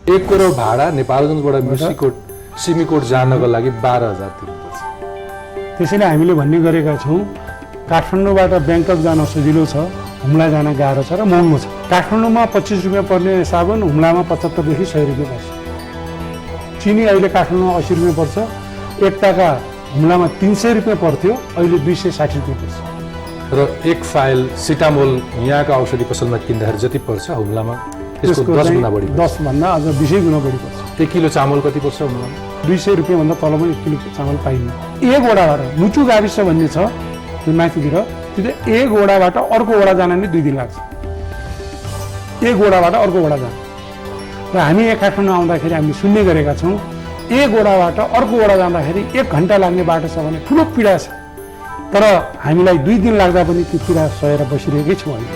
1 करोड भाडा नेपालगञ्जबाट सिमीकोट जानको लागि 12,000 तिर्नुपर्छ। त्यसैले हामीले भन्ने गरेका छौँ काठमाडौँबाट ब्याङ्कक जान सजिलो छ, हुम्ला जान गाह्रो छ र महँगो छ। काठमाडौँमा 25 रुपियाँ पर्ने साबुन हुम्लामा 75 देखि 100 रुपियाँ पर्छ। चिनी अहिले काठमाडौँमा 80 रुपियाँ पर्छ, एकताका हुम्लामा 300 रुपियाँ पर्थ्यो, अहिले 260 रुपियाँ पर्छ। र एक फाइल सिटामोल यहाँको औषधि पसलमा किन्दाखेरि जति पर्छ हुम्लामा त्यसको 10 गुणा बढी, 10 भन्दा अझ 20 गुणा बढी पर्छ। 1 किलो चामल कति पर्छ हुम्लामा? 200 रुपियाँ भन्दा तल पनि 1 किलो चामल पाइन्न। एक वडाबाट मुचु गाविस भन्ने छ त्यो माथितिर, त्यो एक वडाबाट अर्को वडा जान नै 2 दिन लाग्छ। एक वडाबाट अर्को वडा जान। र हामी यहाँ काठमाडौँ आउँदाखेरि हामी सुन्ने गरेका छौँ एक वडाबाट अर्को वडा जाँदाखेरि 1 घन्टा लाग्ने बाटो छ भने ठुलो पीडा छ, तर हामीलाई 2 दिन लाग्दा पनि त्यो पीडा सहेर बसिरहेकै छौँ हामी।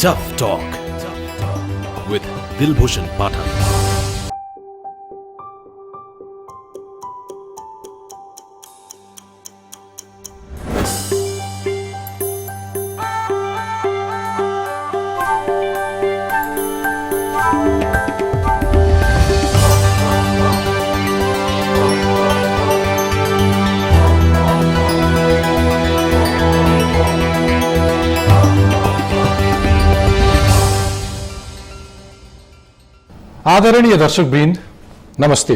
टफ टक with दिलभूषण पाठक। आदरणीय दर्शकवृन्द नमस्ते।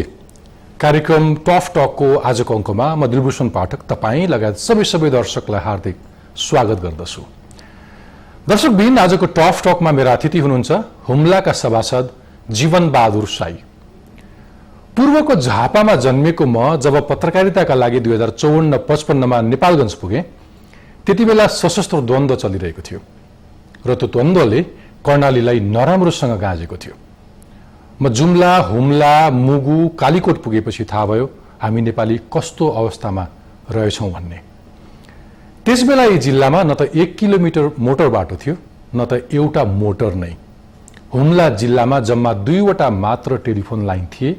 कार्यक्रम टफ टकको आजको अङ्कमा म दिलभूषण पाठक तपाईँ लगायत सबै दर्शकलाई हार्दिक स्वागत गर्दछु। दर्शकवृन्द आजको टफ टकमा मेरा अतिथि हुनुहुन्छ हुम्लाका सभासद जीवन बहादुर साई। पूर्वको झापामा जन्मेको म जब पत्रकारिताका लागि 2054-55मा नेपालगञ्ज पुगेँ त्यति बेला सशस्त्र द्वन्द्व चलिरहेको थियो र त्यो द्वन्द्वले कर्णालीलाई नराम्रोसँग गाँजेको थियो। म जुम्ला, हुम्ला, मुगु, कालीकोट पुगेपछि थाहा भयो हामी नेपाली कस्तो अवस्थामा रहेछौँ भन्ने। त्यसबेला यी जिल्लामा न त 1 किलोमिटर मोटर बाटो थियो न त एउटा मोटर नै। हुम्ला जिल्लामा जम्मा 2वटा मात्र टेलिफोन लाइन थिए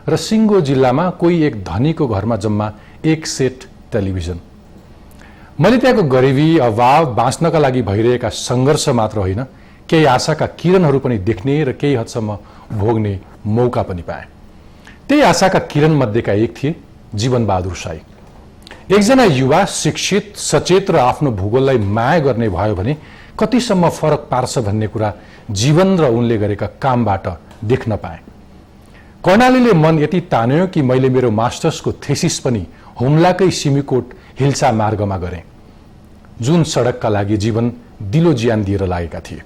र सिङ्गो जिल्लामा कोही एक धनीको घरमा जम्मा 1 सेट टेलिभिजन। मैले त्यहाँको गरिबी, अभाव, बाँच्नका लागि भइरहेका सङ्घर्ष मात्र होइन केही आशाका किरणहरू पनि देख्ने र केही हदसम्म भोग्ने मौका पनि पाए। त्यही आशाका किरण मध्येका एक थिए जीवन बहादुर साई। एकजना युवा शिक्षित, सचेत र आफ्नो भूगोललाई माया गर्ने भयो भने कतिसम्म फरक पार्छ भन्ने कुरा जीवन र उनले गरेका कामबाट देख्न पाए। कर्णालीले मन यति तान्यो कि मैले मेरो मास्टर्सको थेसिस पनि हुम्लाकै सिमीकोट हिल्सा मार्गमा गरेँ, जुन सडकका लागि जीवन दिलो ज्यान दिएर लागेका थिए।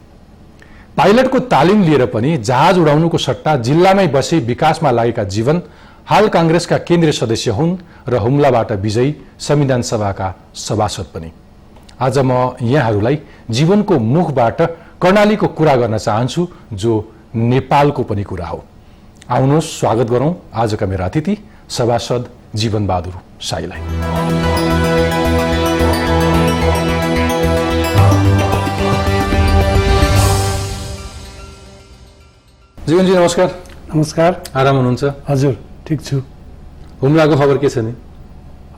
पाइलटको तालिम लिएर पनि जहाज उडाउनुको सट्टा जिल्लामै बसे विकासमा लागेका जीवन हाल काङ्ग्रेसका केन्द्रीय सदस्य हुन् र हुम्लाबाट विजयी संविधान सभाका सभासद पनि। आज म यहाँहरूलाई जीवनको मुखबाट कर्णालीको कुरा गर्न चाहन्छु जो नेपालको पनि कुरा हो। आउनुहोस् स्वागत गरौँ आजका मेरा अतिथि सभासद जीवन बहादुर साईलाई। जीवनजी नमस्कार। नमस्कार। आराम हुनुहुन्छ? हजुर ठिक छु। हुम्लाको खबर के छ नि?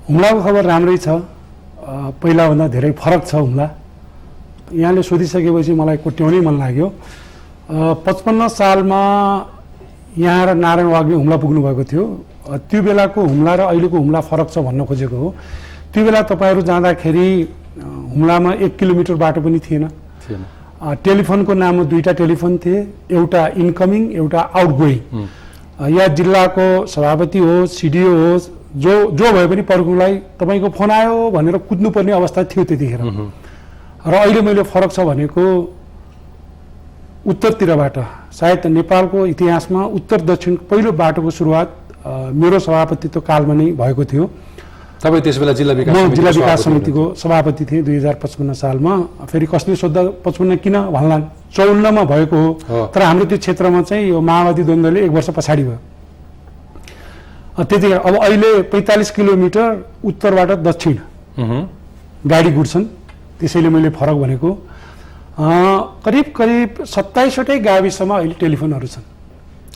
हुम्लाको खबर राम्रै छ, पहिलाभन्दा धेरै फरक छ हुम्ला। यहाँले सोधिसकेपछि मलाई कोट्याउनै मन लाग्यो। 55 सालमा यहाँ र नारायण वाग्मी हुम्ला पुग्नु भएको थियो। त्यो बेलाको हुम्ला र अहिलेको हुम्ला फरक छ भन्न खोजेको हो। त्यो बेला तपाईँहरू जाँदाखेरि हुम्लामा 1 किलोमिटर बाटो पनि थिएन। टेलिफोनको नाममा 2टा टेलिफोन थिए, एउटा इन्कमिङ एउटा आउटगोइङ। या जिल्लाको सभापति होस्, सिडिओ होस्, जो भए पनि पर्खुलाई तपाईँको फोन आयो भनेर कुद्नुपर्ने अवस्था थियो त्यतिखेर। र अहिले मैले फरक छ भनेको उत्तरतिरबाट, सायद नेपालको इतिहासमा उत्तर दक्षिण पहिलो बाटोको सुरुवात मेरो सभापतित्व कालमा नै भएको थियो। तपाईँ त्यसबेला जिल्ला विकास समितिको सभापति थिएँ 2055 सालमा। फेरि कसले सोद्धा 55 किन भन्ला, 54मा भएको हो, तर हाम्रो त्यो क्षेत्रमा चाहिँ यो माओवादी द्वन्द्वले 1 वर्ष पछाडि भयो। त्यतिखेर अब अहिले 45 किलोमिटर उत्तरबाट दक्षिण गाडी गुड्छन्, त्यसैले मैले फरक भनेको। करिब 27वटै गाविसमा अहिले टेलिफोनहरू छन्।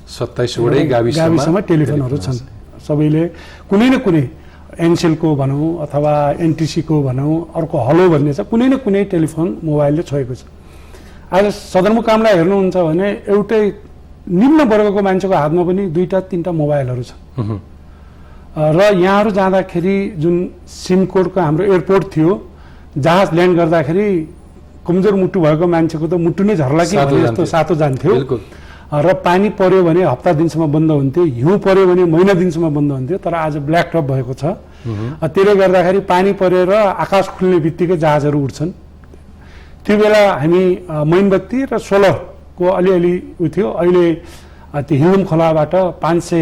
27वटै गाविसमा टेलिफोनहरू छन्। सबैले कुनै न कुनै एनसेलको भनौँ अथवा एनटिसीको भनौँ, अर्को हलो भन्ने छ, कुनै न कुनै टेलिफोन मोबाइलले छोएको छ। आज सदरमुकामलाई हेर्नुहुन्छ भने एउटै निम्न वर्गको मान्छेको हातमा पनि 2-3टा मोबाइलहरू छन्। र यहाँहरू जाँदाखेरि जुन सिमकोटको हाम्रो एयरपोर्ट थियो, जहाज ल्यान्ड गर्दाखेरि कमजोर मुटु भएको मान्छेको त मुटु नै झर्ला कि भने जस्तो सातो जान्थ्यो। र पानी पर्यो भने हप्ता दिनसम्म बन्द हुन्थ्यो, हिउँ पर्यो भने महिना दिनसम्म बन्द हुन्थ्यो। तर आज ब्ल्याक टप भएको छ, त्यसले गर्दाखेरि पानी परेर आकाश खुल्ने बित्तिकै जहाजहरू उठ्छन्। त्यो बेला हामी मैनबत्ती र सोलरको अलिअलि उ थियो। अहिले त्यो हिलम खोलाबाट 500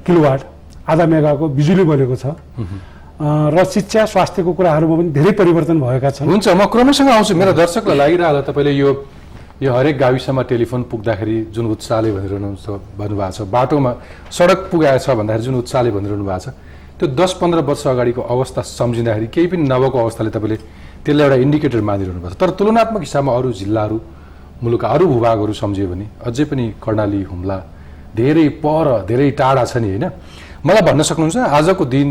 किलोवाट आधा मेगाको बिजुली बलेको छ। र शिक्षा स्वास्थ्यको कुराहरूमा पनि धेरै परिवर्तन भएका छन्। हुन्छ, म क्रमसँग आउँछु। मेरो दर्शकलाई लागिरह होला तपाईँले यो हरेक गाविसमा टेलिफोन पुग्दाखेरि जुन उत्साहले भनिरहनु भन्नुभएको छ, बाटोमा सडक पुगाएछ भन्दाखेरि जुन उत्साहले भनिरहनु भएको छ, त्यो 10-15 वर्ष अगाडिको अवस्था सम्झिँदाखेरि केही पनि नभएको अवस्थाले तपाईँले त्यसलाई एउटा इन्डिकेटर मानिरहनु भएको छ। तर तुलनात्मक हिसाबमा अरू जिल्लाहरू, मुलुकका अरू भूभागहरू सम्झियो भने अझै पनि कर्णाली, हुम्ला धेरै पर, धेरै टाढा छ नि, होइन? मलाई भन्न सक्नुहुन्छ आजको दिन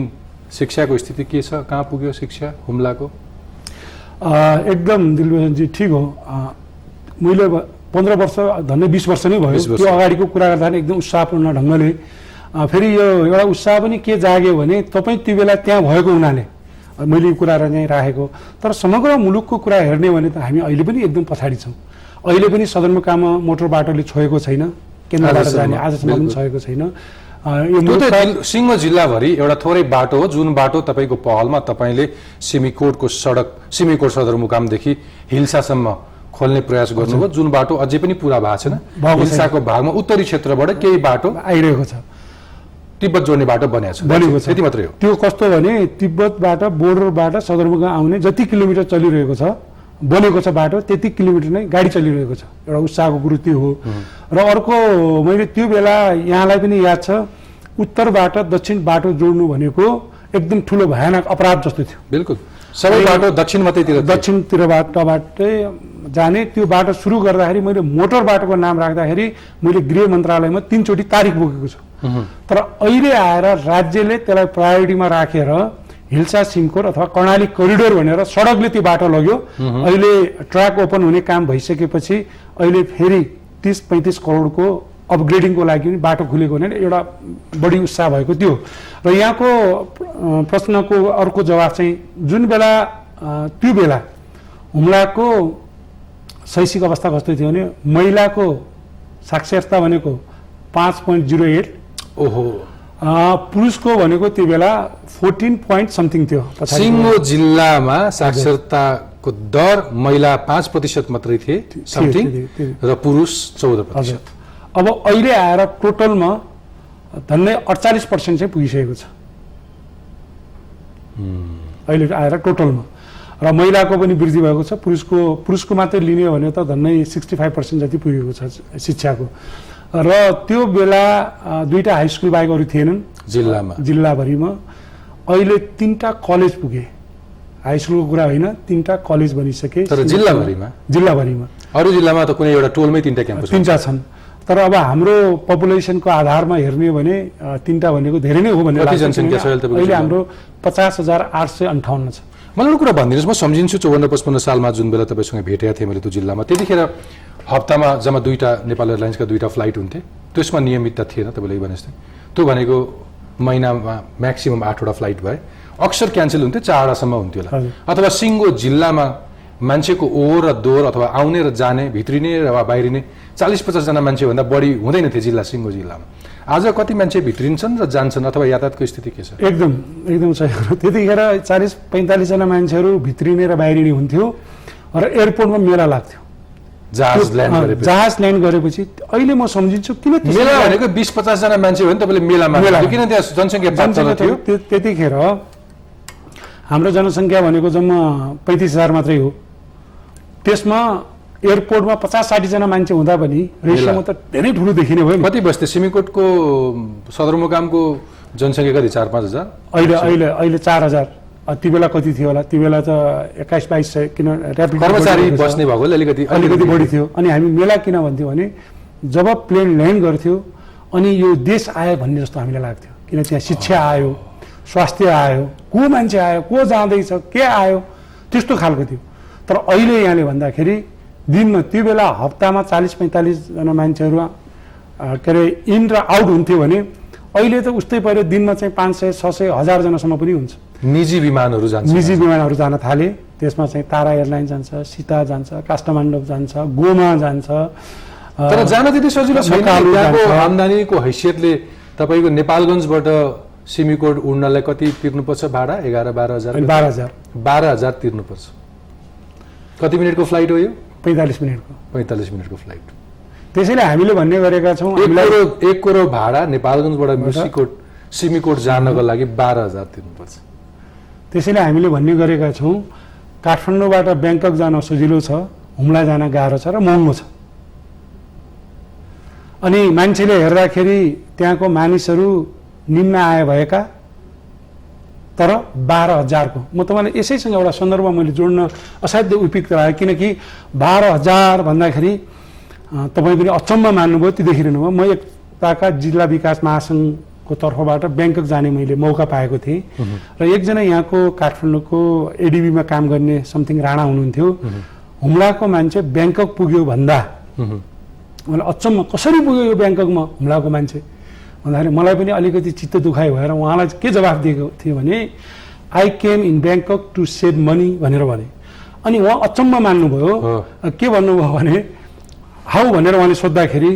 शिक्षाको स्थिति के छ? कहाँ पुग्यो शिक्षा हुम्लाको? एकदम दिलबहादुरजी ठिक हो। मैले 15 वर्ष धन्य 20 वर्ष नै भयो त्यो अगाडिको कुरा गर्दाखेरि एकदम उत्साहपूर्ण ढङ्गले। फेरि यो एउटा उत्साह पनि के जाग्यो भने तपाईँ त्यो बेला त्यहाँ भएको हुनाले मैले यो कुराहरू चाहिँ राखेको। तर समग्र मुलुकको कुरा हेर्ने भने त हामी अहिले पनि एकदम पछाडि छौँ। अहिले पनि सदरमुकाममा मोटर बाटोले छोएको छैन, केन्द्रबाट जाने आजसम्म पनि छोएको छैन। सिङ्गो जिल्लाभरि एउटा थोरै बाटो हो, जुन बाटो तपाईँको पहलमा तपाईँले सिमीकोटको सिमीकोट सदरमुकामदेखि हिल्सासम्म खोल्ने प्रयास गर्नुभयो, जुन बाटो अझै पनि पुरा भएको छैन। हिल्साको भागमा उत्तरी क्षेत्रबाट केही बाटो आइरहेको छ, तिब्बत जोड्ने बाटो बनेको छ, यति मात्रै हो। त्यो कस्तो भने तिब्बतबाट बोर्डरबाट सदरमुकाम आउने जति किलोमिटर चलिरहेको छ, बनेको छ बाटो, त्यति किलोमिटर नै गाडी चलिरहेको छ। एउटा उत्साहको कुरो त्यो हो। र अर्को, मैले त्यो बेला यहाँलाई पनि याद छ, उत्तरबाट दक्षिण बाटो जोड्नु भनेको एकदम ठुलो भयानक अपराध जस्तो थियो। बिल्कुल, सबै बाटो दक्षिण दक्षिणतिरबाटै जाने। त्यो बाटो सुरु गर्दाखेरि मैले मोटर बाटोको नाम राख्दाखेरि मैले गृह मन्त्रालयमा 3 चोटि तारिख बोकेको छु। तर अहिले आएर राज्यले त्यसलाई प्रायोरिटीमा राखेर हिल्सा सिमकोट अथवा कर्णाली करिडोर भनेर सडकले त्यो बाटो लग्यो। अहिले ट्र्याक ओपन हुने काम भइसकेपछि अहिले फेरि 30-35 करोडको अपग्रेडिङको लागि पनि बाटो खुलेको भने एउटा बढी उत्साह भएको थियो। र यहाँको प्रश्नको अर्को जवाब चाहिँ जुन बेला त्यो बेला हुम्लाको शैक्षिक अवस्था कस्तो थियो भने महिलाको साक्षरता भनेको 5.08, ओहो, पुरुषको भनेको त्यो बेला 14 point something थियो। सिङ्गो जिल्लामा साक्षरताको दर महिला 5% मात्रै थिए समथिङ, र पुरुष 14%। अब अहिले आएर टोटलमा धन्य 48% चाहिँ पुगिसकेको छ अहिले आएर टोटलमा। र महिलाको पनि वृद्धि भएको छ। पुरुषको मात्रै लिने हो भने त धन्य 65% जति पुगेको छ शिक्षाको। र त्यो बेला 2टा हाई स्कुल बाहेक अरू थिएनन् जिल्लाभरिमा। अहिले 3टा कलेज पुगे, हाई स्कुलको कुरा होइन, 3टा कलेज बनिसके। तर जिल्लाभरिमा अरू जिल्लामा त कुनै एउटा टोलमै 3टा क्याम्पस 3टा छन्। तर अब हाम्रो पपुलेसनको आधारमा हेर्ने हो भने 3टा भनेको धेरै नै हो भनेर लाग्छ। अहिले हाम्रो 50,858 छ। मलाई एउटा कुरा भनिदिनुहोस्, म सम्झिन्छु 54-55 सालमा जुन बेला तपाईँसँग भेटेका थिएँ मैले त्यो जिल्लामा, त्यतिखेर हप्तामा जम्मा 2टा नेपाल एयरलाइन्सका 2टा फ्लाइट हुन्थे। त्यसमा नियमितता थिएन, तपाईँले भने जस्तै। त्यो भनेको महिनामा म्याक्सिमम 8वटा फ्लाइट भए, अक्सर क्यान्सल हुन्थ्यो, 4वटासम्म हुन्थ्यो होला। अथवा सिङ्गो जिल्लामा मान्छेको ओहोर र दोहोर अथवा आउने र जाने, भित्रिने र बाहिरिने 40-50 जना मान्छेभन्दा बढी हुँदैन थियो सिङ्गो जिल्लामा। आज कति मान्छे भित्रिन्छन् र जान्छन् अथवा यातायातको स्थिति के छ? एकदम सही हो। त्यतिखेर 40-45 जना मान्छेहरू भित्रिने र बाहिरिने हुन्थ्यो र एयरपोर्टमा मेला लाग्थ्यो जहाज ल्यान्ड गरेपछि। अहिले म सम्झिन्छु किन मेला भनेको 20-50 जना मान्छे हो नि, तपाईँले मेलामा किन त्यहाँ जनसङ्ख्या थियो? त्यतिखेर हाम्रो जनसङ्ख्या भनेको जम्मा 35,000 मात्रै हो। त्यसमा एयरपोर्टमा 50-60 जना मान्छे हुँदा पनि रेसियोमा त धेरै ठुलो देखिने भयो। कति बस्थे सिमीकोटको सदरमुकामको जनसङ्ख्या कति? 4-5 हजार। अहिले 4,000। त्यो बेला कति थियो होला? त्यो बेला त 21-22 किन कर्मचारी बस्ने भएको अलिकति बढी थियो। अनि हामी मेला किन भन्थ्यौँ भने जब प्लेन ल्यान्ड गर्थ्यो अनि यो देश आयो भन्ने जस्तो हामीलाई लाग्थ्यो। किन त्यहाँ शिक्षा आयो, स्वास्थ्य आयो, को मान्छे आयो, को जाँदैछ, के आयो, त्यस्तो खालको थियो। तर अहिले यहाँले भन्दाखेरि दिनमा त्यो बेला हप्तामा 40-45 जना मान्छेहरू के अरे इन र आउट हुन्थ्यो भने अहिले त उस्तै पऱ्यो दिनमा चाहिँ 500, 600, 1000जनासम्म पनि हुन्छ। निजी विमानहरू जान्छ, निजी विमानहरू जान थाले। त्यसमा चाहिँ तारा एयरलाइन जान्छ, सीता जान्छ, काठमाडौँ जान्छ, गोमा जान्छ। तर जान त्यति सजिलो छैन। यहाँको आम्दानीको हैसियतले तपाईँको नेपालगञ्जबाट सिमीकोट उड्नलाई कति तिर्नुपर्छ भाडा? 11-12 हजार? 12,000 तिर्नुपर्छ। कति मिनटको फ्लाइट हो यो? 45 मिनटको। 45 मिनटको फ्लाइट। त्यसैले हामीले भन्ने गरेका छौँ एक करोड भाडा नेपालगञ्जबाट सिमीकोट जानको लागि 12,000 तिर्नुपर्छ। त्यसैले हामीले भन्ने गरेका छौँ काठमाडौँबाट ब्याङ्कक जान सजिलो छ, हुम्ला जान गाह्रो छ र महँगो छ। अनि मान्छेले हेर्दाखेरि त्यहाँको मानिसहरू निम्न आय भएका तर 12,000 को। म तपाईँलाई यसैसँग एउटा सन्दर्भ मैले जोड्न असाध्यै उपयुक्त लाग्यो, किनकि 12,000 भन्दाखेरि तपाईँ पनि अचम्म मान्नुभयो, त्यो देखिरहनु भयो। म एकताका जिल्ला विकास महासङ्घको तर्फबाट ब्याङ्कक जाने मैले मौका पाएको थिएँ र एकजना यहाँको काठमाडौँको एडिबीमा काम गर्ने समथिङ राणा हुनुहुन्थ्यो। हुम्लाको मान्छे ब्याङ्कक पुग्यो भन्दा मलाई अचम्म कसरी पुग्यो यो ब्याङ्ककमा हुम्लाको मान्छे भन्दाखेरि मलाई पनि अलिकति चित्त दुखाइ भएर उहाँलाई के जवाफ दिएको थियो भने I came in Bangkok to save money भनेर भने। अनि उहाँ अचम्म मान्नुभयो। के भन्नुभयो भने हाउ भनेर उहाँले सोद्धाखेरि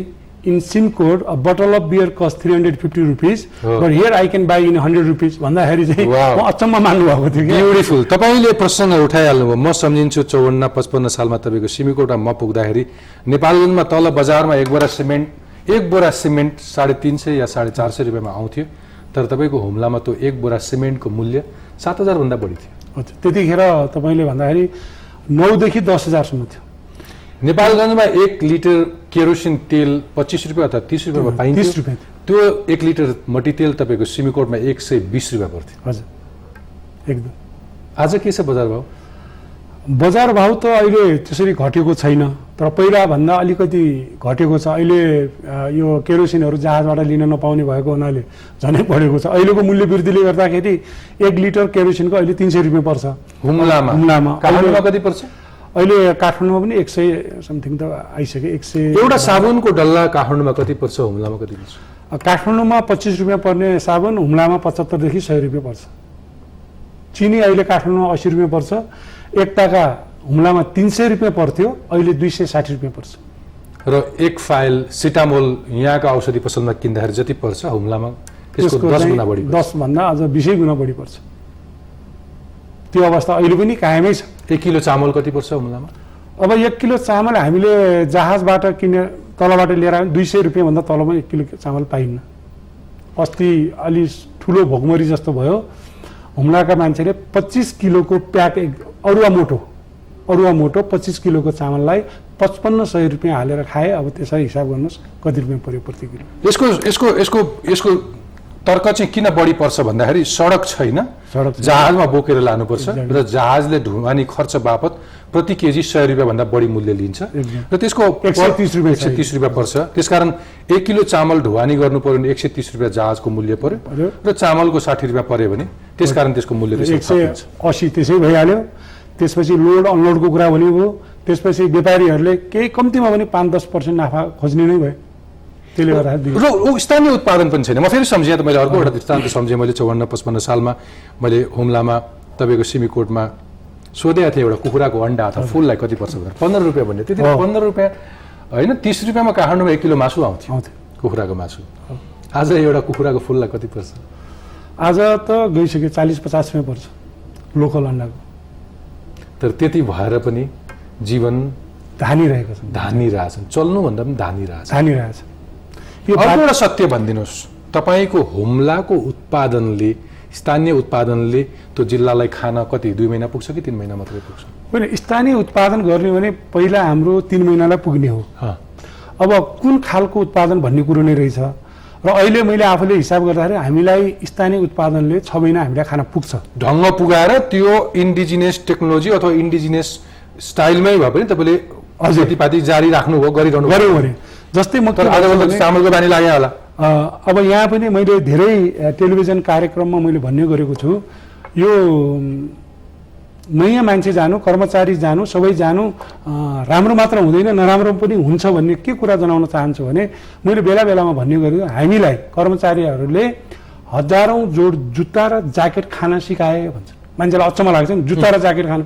in Simikot a bottle of beer cost 350 rupees but here I can buy in 100 rupees भन्दाखेरि चाहिँ उहाँ अचम्म मान्नुभएको थियो। ब्युटिफुल। तपाईँले प्रसङ्ग उठाइहाल्नुभयो। म सम्झिन्छु 54-55 सालमा तपाईँको सिमीकोटमा म पुग्दाखेरि नेपालगञ्जमा तल बजारमा एक बोरा सिमेन्ट 350 या 450 रुपियाँमा आउँथ्यो। तर तपाईँको हुम्लामा त्यो एक बोरा सिमेन्टको मूल्य 7,000 भन्दा बढी थियो। हजुर, त्यतिखेर तपाईँले भन्दाखेरि 9 देखि 10,000सम्म थियो। नेपालगञ्जमा 1 लिटर केरोसिन तेल 25 रुपियाँ अथवा 30 रुपियाँमा पाइन्थ्यो। 30 रुपियाँ त्यो 1 लिटर मट्टितेल तपाईँको सिमीकोटमा 120 रुपियाँ पर्थ्यो। हजुर, एकदम। आज के छ बजार भाउ? बजार भाउ त अहिले त्यसरी घटेको छैन, तर पहिलाभन्दा अलिकति घटेको छ। अहिले यो केरोसिनहरू जहाजबाट लिन नपाउने भएको हुनाले झनै बढेको छ। अहिलेको मूल्य वृद्धिले गर्दाखेरि 1 लिटर केरोसिनको अहिले 300 रुपियाँ पर्छ हुम्लामा। काठमाडौँमा कति पर्छ? अहिले काठमाडौँमा पनि 100 समथिङ त आइसक्यो। 100। एउटा साबुनको डल्ला काठमाडौँमा कति पर्छ, हुम्लामा कति पर्छ? काठमाडौँमा 25 रुपियाँ पर्ने साबुन हुम्लामा 75 देखि 100 रुपियाँ पर्छ। चिनी अहिले काठमाडौँमा 80 रुपियाँ पर्छ। एकताका हुम्लामा 300 रुपियाँ पर्थ्यो, अहिले 260 रुपियाँ पर्छ। र एक फाइल सिटामोल यहाँको औषधि पसलमा किन्दाखेरि जति पर्छ हुम्लामा त्यसको 10 गुणा बढी, 10 भन्दा अझ 20 गुणा बढी पर्छ। त्यो अवस्था अहिले पनि कायमै छ। 1 किलो चामल कति पर्छ हुम्लामा? अब 1 किलो चामल हामीले जहाजबाट किने तलबाट लिएर आयो 200 रुपियाँ भन्दा तलमा 1 किलो चामल पाइन्न। अस्ति अलि ठुलो भोगमरी जस्तो भयो। हुम्लाका मान्छेले 25 किलोको प्याक अरुवा मोटो 25 किलोको चामललाई 5500 रुपियाँ हालेर खाए। अब त्यसरी हिसाब गर्नुहोस् कति रुपियाँ पर्यो प्रति किलो। यसको तर्क चाहिँ किन बढी पर्छ भन्दाखेरि सडक छैन, जहाजमा बोकेर लानुपर्छ र जहाजले ढुवानी खर्च बापत प्रति केजी 100 रुपियाँ भन्दा बढी मूल्य लिन्छ र त्यसको 130 रुपियाँ पर्छ। त्यसकारण 1 किलो चामल ढुवानी गर्नु पर्यो भने 130 रुपियाँ जहाजको मूल्य पर्यो र चामलको 60 रुपियाँ पर्यो भने त्यसकारण त्यसको मूल्य 180 त्यसै भइहाल्यो। त्यसपछि लोड अनलोडको कुरा भने भयो। त्यसपछि व्यापारीहरूले केही कम्तीमा पनि 5-10% नाफा खोज्ने नै भयो। त्यसले गर्दा स्थानीय उत्पादन पनि छैन। म फेरि सम्झेँ त मैले अर्को एउटा दृष्टान्त सम्झेँ। मैले 54-55 सालमा मैले हुम्लामा तपाईँको सिमीकोटमा सोधेको थिएँ एउटा कुखुराको अन्डा अथवा फुललाई कति पर्छ भनेर। 15 रुपियाँ भन्ने। त्यति 15 रुपियाँ होइन, 30 रुपियाँमा काठमाडौँमा 1 किलो मासु आउँथ्यो, कुखुराको मासु। आज एउटा कुखुराको फुललाई कति पर्छ? आज त गइसक्यो 40-50 रुपियाँ पर्छ लोकल अन्डाको। तर त्यति भएर पनि जीवन धानिरहेको छ, धानिरहेछन्, चल्नुभन्दा पनि धानिरहेछ। अर्को एउटा सत्य भनिदिनुहोस्, तपाईँको हुम्लाको उत्पादनले, स्थानीय उत्पादनले त्यो जिल्लालाई खान कति 2 महिना पुग्छ कि 3 महिना मात्रै पुग्छ? होइन, स्थानीय उत्पादन गर्ने भने पहिला हाम्रो 3 महिनालाई पुग्ने हो। अब कुन खालको उत्पादन भन्ने कुरो नै रहेछ। र अहिले मैले आफूले हिसाब गर्दाखेरि हामीलाई स्थानीय उत्पादनले 6 महिना हामीलाई खान पुग्छ। ढङ्ग पुगाएर त्यो इन्डिजिनियस टेक्नोलोजी अथवा इन्डिजिनियस स्टाइलमै भए पनि तपाईँले खेतीपाती जारी राख्नुभयो, गरिरहनु गऱ्यो। जस्तै म चामलको बानी लाग्यो होला। अब यहाँ पनि मैले धेरै टेलिभिजन कार्यक्रममा मैले भन्ने गरेको छु, यो नयाँ मान्छे जानु, कर्मचारी जानु, सबै जानु राम्रो मात्र हुँदैन, नराम्रो पनि हुन्छ भन्ने के कुरा जनाउन चाहन्छु भने मैले बेला बेलामा भन्ने गरेको हामीलाई कर्मचारीहरूले हजारौं जोड जुत्ता र ज्याकेट खान सिकाए भन्छ। मान्छेलाई अचम्म लाग्छ नि, जुत्ता र ज्याकेट खान।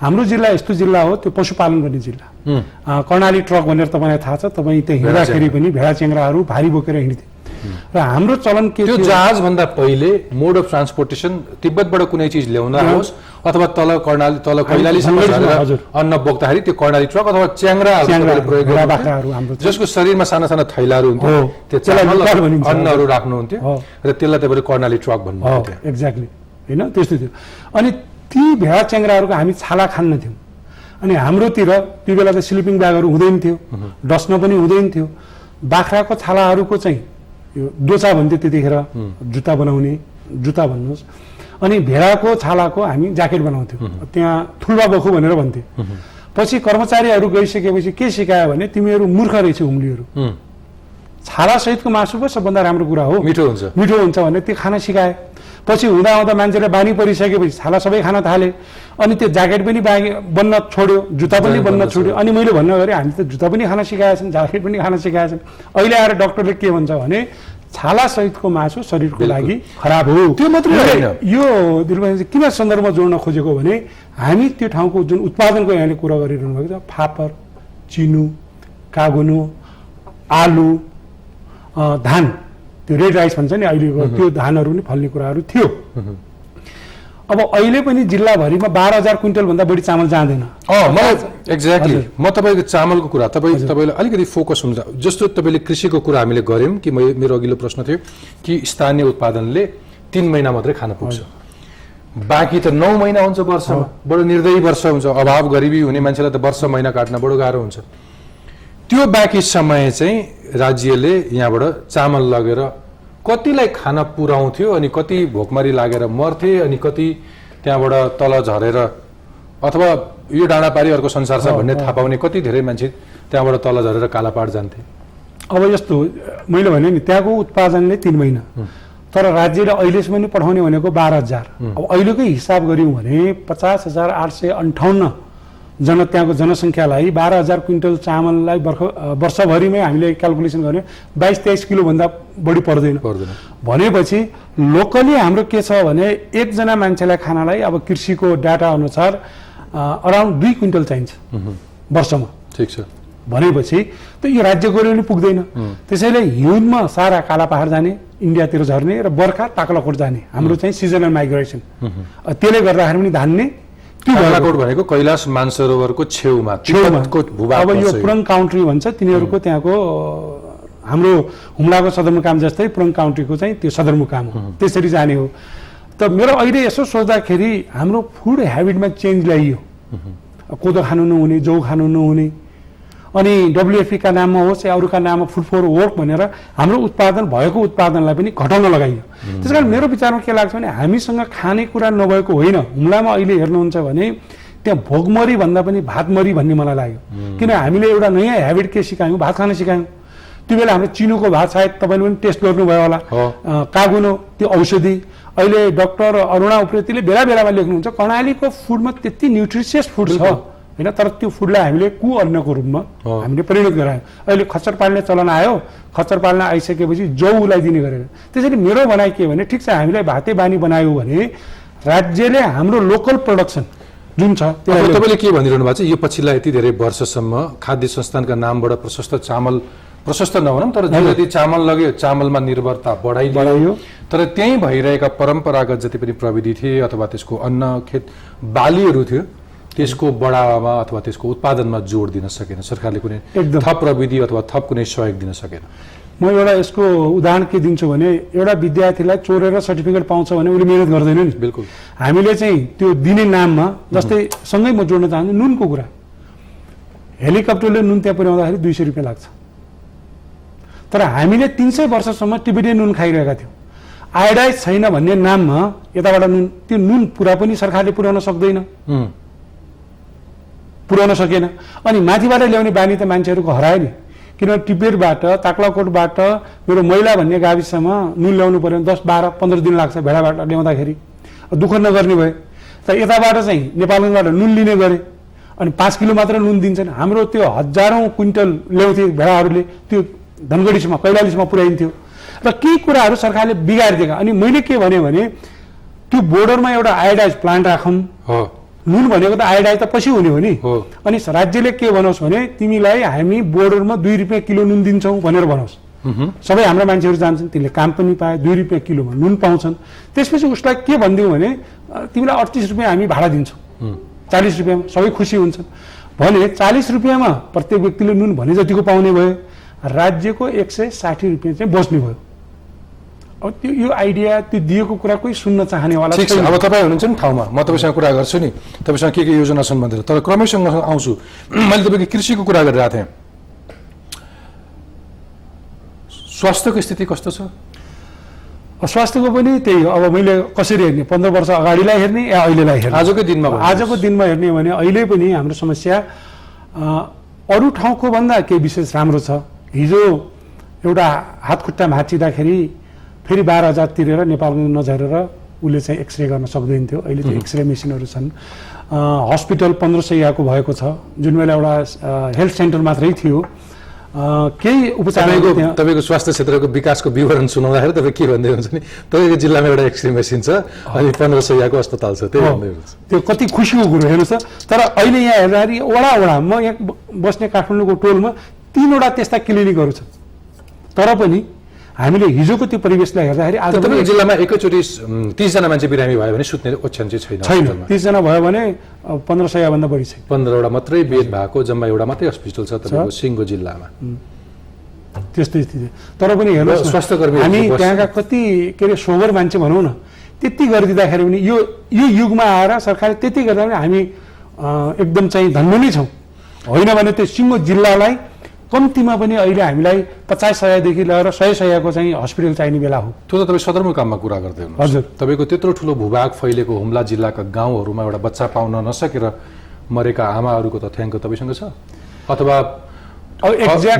हाम्रो जिल्ला यस्तो जिल्ला हो, त्यो पशुपालन गर्ने जिल्ला। कर्णाली ट्रक भनेर तपाईँलाई थाहा छ, तपाईँ त्यहाँ हिँड्दाखेरि पनि भेडा च्याङ्ग्राहरू भारी बोकेर हिँड्थे र हाम्रो चलन के त्यो जहाज भन्दा पहिले मोड अफ ट्रान्सपोर्टेसन तिब्बतबाट कुनै चिज ल्याउँदा होस् अथवा तल कर्णाली तल कैलालीसम्म झरेर अन्न बोक्दाखेरि त्यो कर्णाली ट्रक अथवा च्याङ्ग्राहरू प्रयोग गर्नु, जसको शरीरमा साना साना थैलाहरू हुन्थ्यो, त्यो चामल अन्नहरू राख्नुहुन्थ्यो र त्यसलाई तपाईँले कर्णाली ट्रक भन्नुहुन्थ्यो। एक्ज्याक्टली, होइन त्यस्तो थियो। अनि ती भेडा च्याङ्ग्राहरूको हामी छाला खान्न थियौँ। अनि हाम्रोतिर त्यो बेला त स्लिपिङ ब्यागहरू हुँदैन थियो, डस्न पनि हुँदैन थियो। बाख्राको छालाहरूको चाहिँ यो दोचा भन्थ्यो त्यतिखेर, जुत्ता बनाउने, जुत्ता भन्नुहोस्। अनि भेडाको छालाको हामी ज्याकेट बनाउँथ्यौँ, त्यहाँ थुल्वा बखु भनेर भन्थ्यो। पछि कर्मचारीहरू गइसकेपछि के सिकायो भने तिमीहरू मूर्ख रहेछ हुम्लीहरू, छालासहितको मासु पो सबभन्दा राम्रो कुरा हो, मिठो हुन्छ भनेर त्यो खाना सिकाए। पछि हुँदा हुँदा मान्छेले बानी परिसकेपछि छाला सबै खान थाले। अनि त्यो ज्याकेट पनि बन्न छोड्यो, जुत्ता पनि बन्न छोड्यो। अनि मैले भन्न गएँ हामी त जुत्ता पनि खान सिकाएछन्, ज्याकेट पनि खान सिकाएछन्। अहिले आएर डक्टरले के भन्छ भने छाला सहितको मासु शरीरको लागि खराब हो। त्यो मात्रै होइन, यो दिलबहादुरजी किन सन्दर्भमा जोड्न खोजेको भने हामी त्यो ठाउँको जुन उत्पादनको यहाँले कुरा गरिरहनु भएको छ, फापर, चिनु, कागुनो, आलु, धान, त्यो रेड राइस भन्छ नि अहिलेको, त्यो धानहरू पनि फल्ने कुराहरू थियो। अब अहिले पनि जिल्लाभरिमा 12,000 क्विन्टल भन्दा बढी चामल जाँदैन। एक्ज्याक्टली, म तपाईँको चामलको कुरा तपाईँले अलिकति फोकस हुन्छ। जस्तो तपाईँले कृषिको कुरा हामीले गऱ्यौँ कि मेरो अघिल्लो प्रश्न थियो कि स्थानीय उत्पादनले 3 महिना मात्रै खान पुग्छ, बाँकी त 9 महिना हुन्छ वर्षमा। बडो निर्दयी वर्ष हुन्छ, अभाव गरिबी हुने मान्छेलाई त वर्ष महिना काट्न बडो गाह्रो हुन्छ। त्यो बाँकी समय चाहिँ राज्यले यहाँबाट चामल लगेर कतिलाई खाना पुर्याउँथ्यो अनि कति भोकमरी लागेर मर्थे अनि कति त्यहाँबाट तल झरेर अथवा यो डाँडा पारी अर्को संसार छ भन्ने थाहा पाउने कति धेरै मान्छे त्यहाँबाट तल झरेर कालापाड जान्थे। अब यस्तो मैले भने नि त्यहाँको उत्पादनले 3 महिना, तर राज्यले अहिलेसम्म नि पठाउने भनेको 12,000। अब अहिलेकै हिसाब गऱ्यौँ भने 50,858 त्यहाँको जनसङ्ख्यालाई 12,000 क्विन्टल चामललाई वर्षभरिमै हामीले क्यालकुलेसन गऱ्यौँ 22-23 किलो भन्दा बढी पर्दैन। भनेपछि लोकली हाम्रो के छ भने एकजना मान्छेलाई खानालाई अब कृषिको डाटा अनुसार अराउन्ड 2 क्विन्टल चाहिन्छ वर्षमा। ठिक छ, भनेपछि त यो राज्य गऱ्यो पनि पुग्दैन। त्यसैले हिउँदमा सारा कालापाहाड जाने, इन्डियातिर झर्ने र बर्खा ताक्लाकोट जाने हाम्रो चाहिँ सिजनल माइग्रेसन। त्यसले गर्दाखेरि पनि धान्ने ताक्लाकोट भनेको कैलाश मानसरोवरको छेउमा भूभाग। अब यो पुरङ काउन्ट्री भन्छ तिनीहरूको, त्यहाँको हाम्रो हुम्लाको सदरमुकाम जस्तै पुरङ काउन्ट्रीको चाहिँ त्यो सदरमुकाम हो, त्यसरी जाने हो। त मेरो अहिले यसो सोच्दाखेरि हाम्रो फुड ह्याबिटमा चेन्ज ल्याइयो, कोदो खानु नहुने, जौ खानु नहुने, अनि WFP का नाममा होस् या अरूका नाममा फुड फर वर्क भनेर हाम्रो उत्पादन भएको उत्पादनलाई पनि घटाउन लगाइयो। त्यसकारण मेरो विचारमा के लाग्छ भने हामीसँग खानेकुरा नभएको होइन। हुम्लामा अहिले हेर्नुहुन्छ भने त्यहाँ भोकमरी भन्दा पनि भातमरी भन्ने मलाई लाग्यो, किन हामीले एउटा नयाँ ह्याबिट के सिकायौँ, भात खान सिकायौँ। त्यो बेला हाम्रो चिनुको भात सायद तपाईँले पनि टेस्ट गर्नुभयो होला, कागुनो त्यो औषधि। अहिले डाक्टर अरुणा उप्रेतीले बेला बेलामा लेख्नुहुन्छ कर्णालीको फुडमा त्यति न्युट्रिसियस फुड छ होइन, तर त्यो फुडलाई हामीले कुअन्नको रूपमा हामीले परिणत गरायौँ। अहिले खच्चर पाल्ने चलन आयो, खच्चर पाल्न आइसकेपछि जौलाई दिने गरेर। त्यसैले मेरो भनाइ के भने ठिक छ हामीलाई भाते बानी बनायो भने राज्यले हाम्रो लोकल प्रोडक्सन जुन छ तपाईँले के भनिरहनु भएको छ, यो पछिल्ला यति धेरै वर्षसम्म खाद्य संस्थानका नामबाट प्रशस्त चामल, प्रशस्त नभनौँ तर जति चामल लग्यो चामलमा निर्भरता बढाइयो, तर त्यहीँ भइरहेका परम्परागत जति पनि प्रविधि थिए अथवा त्यसको अन्न खेत बालीहरू थियो त्यसको बढावामा अथवा त्यसको उत्पादनमा जोड दिन सकेन सरकारले, कुनै थप प्रविधि अथवा थप कुनै सहयोग दिन सकेन। म एउटा यसको उदाहरण के दिन्छु भने एउटा विद्यार्थीलाई चोरेर सर्टिफिकेट पाउँछ भने उसले मेहनत गर्दैन नि। बिल्कुल, हामीले चाहिँ त्यो दिने नाममा जस्तै सँगै म जोड्न चाहन्छु नुनको कुरा। हेलिकप्टरले नुन त्यहाँ पुर्याउँदाखेरि 200 रुपियाँ लाग्छ, तर हामीले 300 वर्षसम्म टिबेटियन नुन खाइरहेका थियौँ। आयोडाइज छैन भन्ने नाममा यताबाट नुन, त्यो नुन पुरा पनि सरकारले पुर्याउन सक्दैन, पुर्याउन सकेन। अनि माथिबाट ल्याउने बानी त मान्छेहरूको हरायो नि, किनभने टिबेटबाट ताक्लाकोटबाट मेरो मैला भन्ने गाविसमा नुन ल्याउनु पर्यो 10, 12, 15 दिन लाग्छ भेडाबाट ल्याउँदाखेरि, दुःख नगर्ने भयो। त यताबाट चाहिँ नेपालगञ्जबाट नुन लिने गरे अनि 5 किलो मात्र नुन दिन्छन्। हाम्रो त्यो हजारौं क्विन्टल ल्याउँथे भेडाहरूले, त्यो धनगढीसम्म कैलालीसम्म पुर्याइन्थ्यो र केही कुराहरू सरकारले बिगारिदिएका। अनि मैले के भने त्यो बोर्डरमा एउटा आयोडाइज प्लान्ट राखौँ, नुन भनेको त आयोडाइज त पछि हुने हो नि। अनि राज्यले के भनोस् भने तिमीलाई हामी बोर्डरमा 2 रुपियाँ किलो नुन दिन्छौँ भनेर भनोस्। सबै हाम्रा मान्छेहरू जान्छन्, तिनले काम पनि पाए, 2 रुपियाँ किलोमा नुन पाउँछन्। त्यसपछि उसलाई के भनिदिउँ भने तिमीलाई 38 रुपियाँ हामी भाडा दिन्छौँ, 40 रुपियाँमा सबै खुसी हुन्छन् भने 40 रुपियाँमा प्रत्येक व्यक्तिले नुन भने जतिको पाउने भयो, राज्यको 160 रुपियाँ चाहिँ बस्ने भयो। अब त्यो यो आइडिया त्यो दिएको कुरा कोही सुन्न चाहनेवाला छैन। अब तपाईँ हुनुहुन्छ नि ठाउँमा, म तपाईँसँग कुरा गर्छु नि, तपाईँसँग के योजना छन् भनेर, तर क्रमैसँग आउँछु। मैले तपाईँको कृषिको कुरा गरिरहेको थिएँ, स्वास्थ्यको स्थिति कस्तो छ? स्वास्थ्यको पनि त्यही हो। अब मैले कसरी हेर्ने, 15 वर्ष अगाडिलाई हेर्ने या अहिलेलाई हेर्ने? आजको दिनमा हेर्ने भने अहिले पनि हाम्रो समस्या अरू ठाउँको भन्दा केही विशेष राम्रो छ। हिजो एउटा हात खुट्टा भाँचिँदाखेरि फेरि 12,000 तिरेर नेपालगञ्ज नझरेर उसले चाहिँ एक्सरे गर्न सक्दैन थियो। अहिले त्यो एक्सरे मेसिनहरू छन्। हस्पिटल 1500 भएको छ, जुन बेला एउटा हेल्थ सेन्टर मात्रै थियो। केही उपचार तपाईँको स्वास्थ्य क्षेत्रको विकासको विवरण सुनाउँदाखेरि तपाईँ के भन्दै हुन्छ नि, तपाईँको जिल्लामा एउटा एक्सरे मेसिन छ अनि 1500 अस्पताल छ, त्यही भन्दै हुन्छ। त्यो कति खुसीको कुरो हेर्नुहोस् त। तर अहिले यहाँ हेर्दाखेरि वडा म यहाँ बस्ने काठमाडौँको टोलमा 3 वटा त्यस्ता क्लिनिकहरू छ। तर पनि हामीले हिजोको त्यो परिवेशलाई हेर्दाखेरि आज तपाईँको जिल्लामा एकैचोटि 30 जना मान्छे बिरामी भयो भने सुत्ने ओछ्यान चाहिँ छैन। 30 जना भयो भने 1500 भन्दा बढी छैन। 15 वटा मात्रै बेड भएको जम्मा एउटा मात्रै हस्पिटल छ तपाईँको सिङ्गो जिल्लामा। त्यस्तै स्थिति। तर पनि हेर्नुहोस्, स्वास्थ्यकर्मी हामी त्यहाँका कति के अरे सोबर मान्छे भनौँ न, त्यति गरिदिँदाखेरि पनि यो युगमा आएर सरकारले त्यति गर्दा पनि हामी एकदम चाहिँ धन्य नै छौँ। होइन भने त्यो सिङ्गो जिल्लालाई कम्तीमा पनि अहिले हामीलाई 50-100 देखि लिएर 100-100 चाहिँ हस्पिटल चाहिने बेला हो। त्यो त तपाईँ सदरमुकाममा कुरा गर्दै हुनुहुन्छ। हजुर। तपाईँको त्यत्रो ठुलो भूभाग फैलेको हुम्ला जिल्लाका गाउँहरूमा एउटा बच्चा पाउन नसकेर मरेका आमाहरूको तथ्याङ्क तपाईँसँग छ? अथवा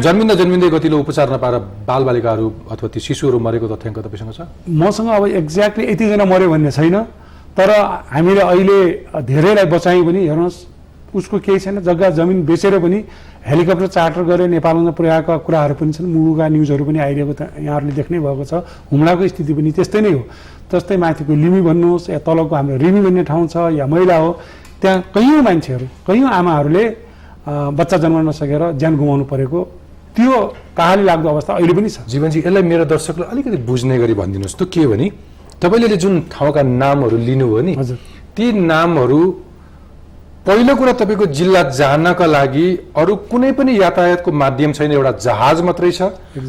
जन्मिँदै गतिलो उपचार नपाएर बालबालिकाहरू अथवा ती शिशुहरू मरेको तथ्याङ्क तपाईँसँग छ? मसँग अब एक्ज्याक्टली यतिजना मऱ्यो भन्ने छैन, तर हामीले अहिले धेरैलाई बचायौँ पनि हेर्नुहोस् उसको केही छैन। जग्गा जमिन बेचेर पनि हेलिकप्टर चार्टर गरेर नेपालमा पुर्याएका कुराहरू पनि छन्। मुगुका न्युजहरू पनि आइरहेको यहाँहरूले देख्नै भएको छ। हुम्लाको स्थिति पनि त्यस्तै नै हो। जस्तै माथिको लिमी भन्नुहोस् या तलको हाम्रो रिमी भन्ने ठाउँ छ या मैला हो, त्यहाँ कैयौँ मान्छेहरू कैयौँ आमाहरूले बच्चा जन्म नसकेर ज्यान गुमाउनु परेको त्यो कहाली लाग्दो अवस्था अहिले पनि छ। जीवनजी, यसलाई मेरो दर्शकलाई अलिकति बुझ्ने गरी भनिदिनुहोस् त। के हो भने तपाईँले जुन ठाउँका नामहरू लिनुभयो नि, ती नामहरू पहिलो कुरा तपाईँको जिल्ला जानका लागि अरू कुनै पनि यातायातको माध्यम छैन, एउटा जहाज मात्रै छ।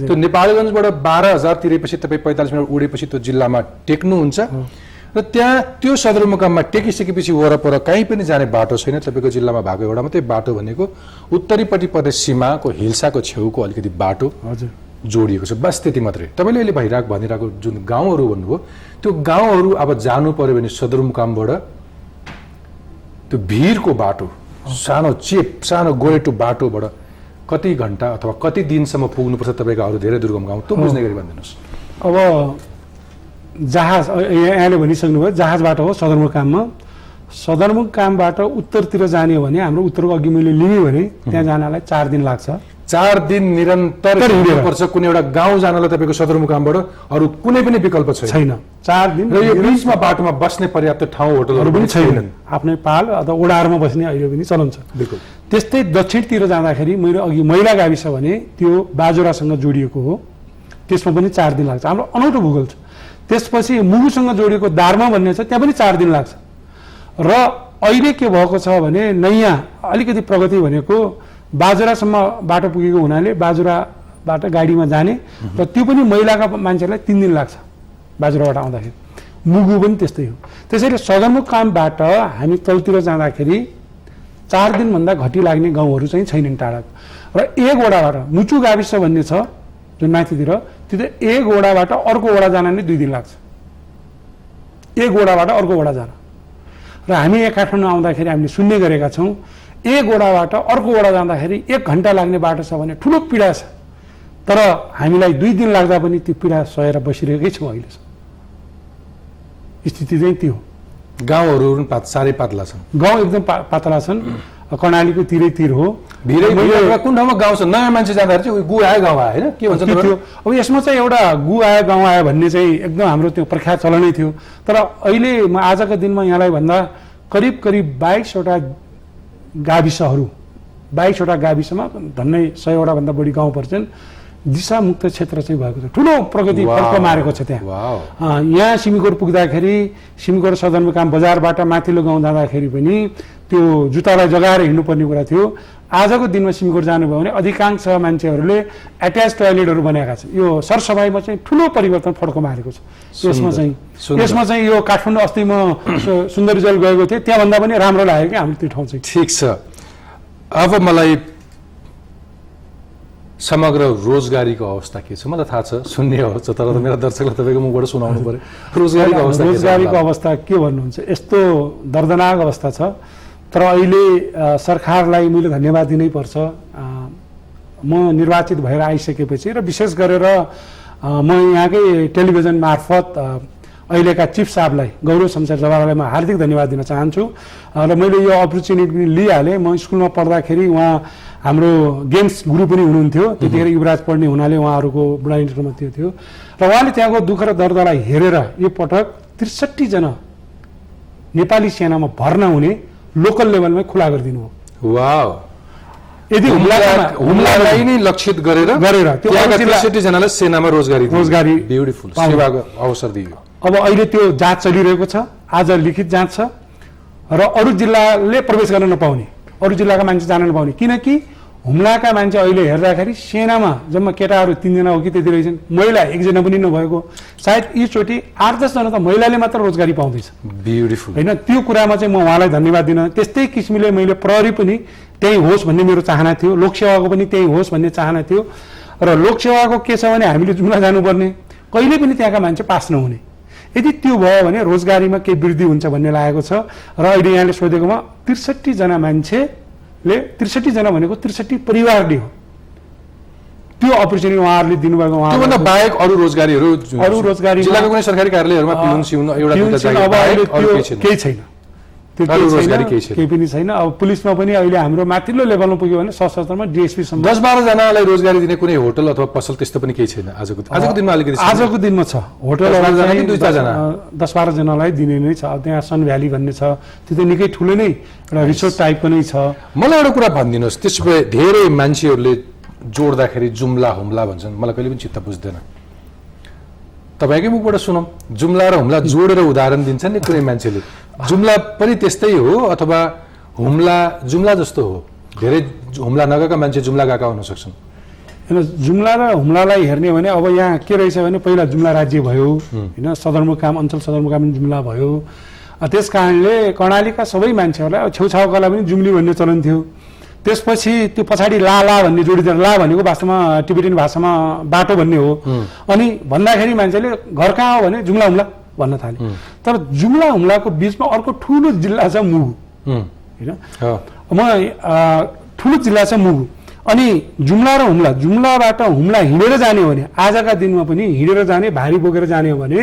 त्यो नेपालगञ्जबाट 12,000 तिरेपछि तपाईँ 45 मिनट उडेपछि त्यो जिल्लामा टेक्नुहुन्छ र त्यहाँ त्यो सदरमुकाममा टेकिसकेपछि वरपर कहीँ पनि जाने बाटो छैन। तपाईँको जिल्लामा भएको एउटा मात्रै बाटो भनेको उत्तरीपट्टि पर्ने सीमाको हिल्साको छेउको अलिकति बाटो जोडिएको छ, बस त्यति मात्रै। तपाईँले अहिले भनिरहेको जुन गाउँहरू भन्नुभयो, त्यो गाउँहरू अब जानु पर्यो भने सदरमुकामबाट त्यो भिरको बाटो, सानो गोरेटो बाटोबाट कति घन्टा अथवा कति दिनसम्म पुग्नुपर्छ तपाईँको अरू धेरै दुर्गम गाउँ, त्यो बुझ्ने गरी भनिदिनुहोस्। अब जहाज यहाँले भनिसक्नुभयो जहाजबाट हो सदरमुकाममा। सदरमुकामबाट उत्तरतिर जाने हो भने हाम्रो उत्तरको अघि मैले लिएँ भने त्यहाँ जानलाई 4 दिन लाग्छ। 4 दिन निरन्तर हिँड्नुपर्छ कुनै एउटा गाउँ जानलाई तपाईँको सदरमुकामबाट, अरू कुनै पनि विकल्प छैन। 4 दिन र यो बिचमा बाटोमा बस्ने पर्याप्त ठाउँ होटलहरू पनि छैनन्। आफ्नै पाल अथवा ओडारमा बस्ने अहिले पनि चलन छ। बिल्कुल। त्यस्तै दक्षिणतिर जाँदाखेरि मैले अघि मैला गाविस भने त्यो बाजुरासँग जोडिएको हो, त्यसमा पनि 4 दिन लाग्छ। हाम्रो अनौठो भूगोल छ। त्यसपछि मुगुसँग जोडिएको दार्मा भन्ने छ, त्यहाँ पनि 4 दिन लाग्छ। र अहिले के भएको छ भने नयाँ अलिकति प्रगति भनेको बाजुरासम्म बाटो पुगेको हुनाले बाजुराबाट गाडीमा जाने र त्यो पनि महिलाका मान्छेहरूलाई 3 दिन लाग्छ बाजुराबाट आउँदाखेरि। मुगु पनि त्यस्तै हो। त्यसैले सदरमुकामबाट हामी तलतिर जाँदाखेरि 4 दिनभन्दा घटी लाग्ने गाउँहरू चाहिँ छैनन् टाढाको। र एक वडाबाट मुचु गाविस भन्ने छ जुन माथितिर, त्यो एक वडाबाट अर्को वडा जान नै 2 दिन लाग्छ। एक वडाबाट अर्को वडा जान। र हामी यहाँ काठमाडौँ आउँदाखेरि हामीले सुन्ने गरेका छौँ एक वडाबाट अर्को वडा जाँदाखेरि 1 घन्टा लाग्ने बाटो छ भने ठुलो पीडा छ। तर हामीलाई 2 दिन लाग्दा पनि त्यो पीडा सहेर बसिरहेकै छौँ। अहिलेसम्म स्थिति चाहिँ त्यो हो। गाउँहरू पनि साह्रै पातला छन्, गाउँ एकदम पातला छन्, कर्णालीको तिरै तिर हो। भिरै कुन ठाउँमा गाउँ छ नयाँ मान्छे जाँदाखेरि चाहिँ गु आयो गाउँ आयो होइन के भन्छ थियो। अब यसमा चाहिँ एउटा गु आयो गाउँ आयो भन्ने चाहिँ एकदम हाम्रो त्यो प्रख्यात चलनै थियो। तर अहिले म आजको दिनमा यहाँलाई भन्दा करिब 22वटा गाविसहरू, 22वटा गाविसमा झन्डै 100वटा भन्दा बढी गाउँ पर्छन्, दिशामुक्त क्षेत्र चाहिँ भएको छ। ठुलो प्रगति फर्क मारेको छ त्यहाँ। यहाँ सिमिकोट पुग्दाखेरि सिमिकोट सदरमुकाम बजारबाट माथिल्लो गाउँ जाँदाखेरि पनि त्यो जुत्तालाई जगाएर हिँड्नुपर्ने कुरा थियो। आजको दिनमा सिमिकोट जानुभयो भने अधिकांश मान्छेहरूले एट्याच टोयलेटहरू बनाएका छन्। यो सरसफाइमा चाहिँ ठुलो परिवर्तन फड्को मारेको छ। यसमा चाहिँ यो काठमाडौँ अस्ति म सुन्दरीजल गएको थिएँ, त्यहाँभन्दा पनि राम्रो लाग्यो कि हाम्रो त्यो ठाउँ चाहिँ। ठिक छ। अब मलाई समग्र रोजगारीको अवस्था के छ मलाई थाहा छ, सुन्ने हो, तर मेरा दर्शकलाई तपाईँको मुखबाट सुनाउनु पर्यो। रोजगारीको अवस्था के भन्नुहुन्छ, यस्तो दर्दनाक अवस्था छ। तर अहिले सरकारलाई मैले धन्यवाद दिनै पर्छ। म निर्वाचित भएर आइसकेपछि र विशेष गरेर म यहाँकै टेलिभिजन मार्फत अहिलेका चिफ साहबलाई, गौरव शमशेर जवाहरलाई म हार्दिक धन्यवाद दिन चाहन्छु। र मैले यो अपर्च्युनिटी लिइहालेँ। म स्कुलमा पढ्दाखेरि उहाँ हाम्रो गेम्स गुरु पनि हुनुहुन्थ्यो, त्यतिखेर युवराज पढ्ने हुनाले उहाँहरूको बुढानीमा त्यो थियो। र उहाँले त्यहाँको दुःख र दर्दलाई हेरेर यो पटक 63 जना नेपाली सेनामा भर्ना हुने लोकल लेभलमै खुला गरिदिनु हो। वाव। यदि हुम्लालाई नै लक्षित गरेर त्यो 63 जनालाई सेनामा रोजगारी ब्युटिफुल सेवाको अवसर दियो। अब अहिले त्यो जाँच चलिरहेको छ, आज लिखित जाँच छ र अरू जिल्लाले प्रवेश गर्न नपाउने, अरू जिल्लाका मान्छे जान नपाउने। किनकि हुम्लाका मान्छे अहिले हेर्दाखेरि सेनामा जम्मा केटाहरू 3 जना हो कि त्यति रहेछन्, महिला 1 जना पनि नभएको। सायद योचोटि 8-10 जना त महिलाले मात्र रोजगारी पाउँदैछ। ब्युटिफुल होइन, त्यो कुरामा चाहिँ म उहाँलाई धन्यवाद दिन। त्यस्तै किसिमले मैले प्रहरी पनि त्यही होस् भन्ने मेरो चाहना थियो, लोकसेवाको पनि त्यही होस् भन्ने चाहना थियो। र लोकसेवाको के छ भने हामीले जुम्ला जानुपर्ने, कहिले पनि त्यहाँका मान्छे पास नहुने। यदि त्यो भयो भने रोजगारीमा केही वृद्धि हुन्छ भन्ने लागेको छ। र अहिले यहाँले सोधेकोमा 63 जना मान्छेले, 63 जना भनेको 63 परिवारले हो त्यो अपर्च्युनिटी उहाँहरूले दिनुभएको। त्योभन्दा बाहेक अरू रोजगारी जिल्लाको कुनै सरकारी कार्यालयहरूमा पिउन सिउन एउटा केही छैन, केही पनि छैन। अब पुलिसमा पनि अहिले हाम्रो माथिल्लो लेभलमा पुग्यो भने सशस्त्रमा DSP सम्म 10-12 जनालाई रोजगारी दिने कुनै होटल अथवा पसल त्यस्तो पनि केही छैन आजको दिनमा। अलिकति आजको दिनमा छ होटलहरू 10-12 जनालाई दिने नै छ। अब त्यहाँ सन भ्याली भन्ने छ, त्यो त निकै ठुलो नै एउटा रिसोर्ट टाइपको नै छ। मलाई एउटा कुरा भनिदिनुहोस्, त्यसो भए धेरै मान्छेहरूले जोड्दाखेरि जुम्ला हुम्ला भन्छन्, मलाई कहिले पनि चित्त बुझ्दैन। तपाईँकै मुखबाट सुनौँ, जुम्ला र हुम्ला जोडेर उदाहरण दिन्छन् नि कुनै मान्छेले, जुम्ला पनि त्यस्तै हो अथवा हुम्ला जुम्ला जस्तो हो? धेरै हुम्ला नगएका मान्छे जुम्ला गएका हुन सक्छन्। जुम्ला र हुम्लालाई हेर्ने भने अब यहाँ के रहेछ भने पहिला जुम्ला राज्य भयो होइन, सदरमुकाम अञ्चल सदरमुकाम पनि जुम्ला भयो। त्यस कारणले कर्णालीका सबै मान्छेहरूलाई छेउछाउकालाई पनि जुम्ली भन्ने चलन थियो। त्यसपछि त्यो पछाडि ला भन्ने जोडिँदैन, ला भनेको वास्तवमा टिबेटन भाषामा बाटो भन्ने हो। अनि भन्दाखेरि मान्छेले घर कहाँ हो भने जुम्ला हुम्ला भन्न थाले। तर जुम्ला हुम्लाको बिचमा अर्को ठुलो जिल्ला छ मुगु होइन, ठुलो जिल्ला छ मुगु। अनि जुम्ला र हुम्ला, जुम्लाबाट हुम्ला हिँडेर जाने हो भने, आजका दिनमा पनि हिँडेर जाने, भारी बोकेर जाने हो भने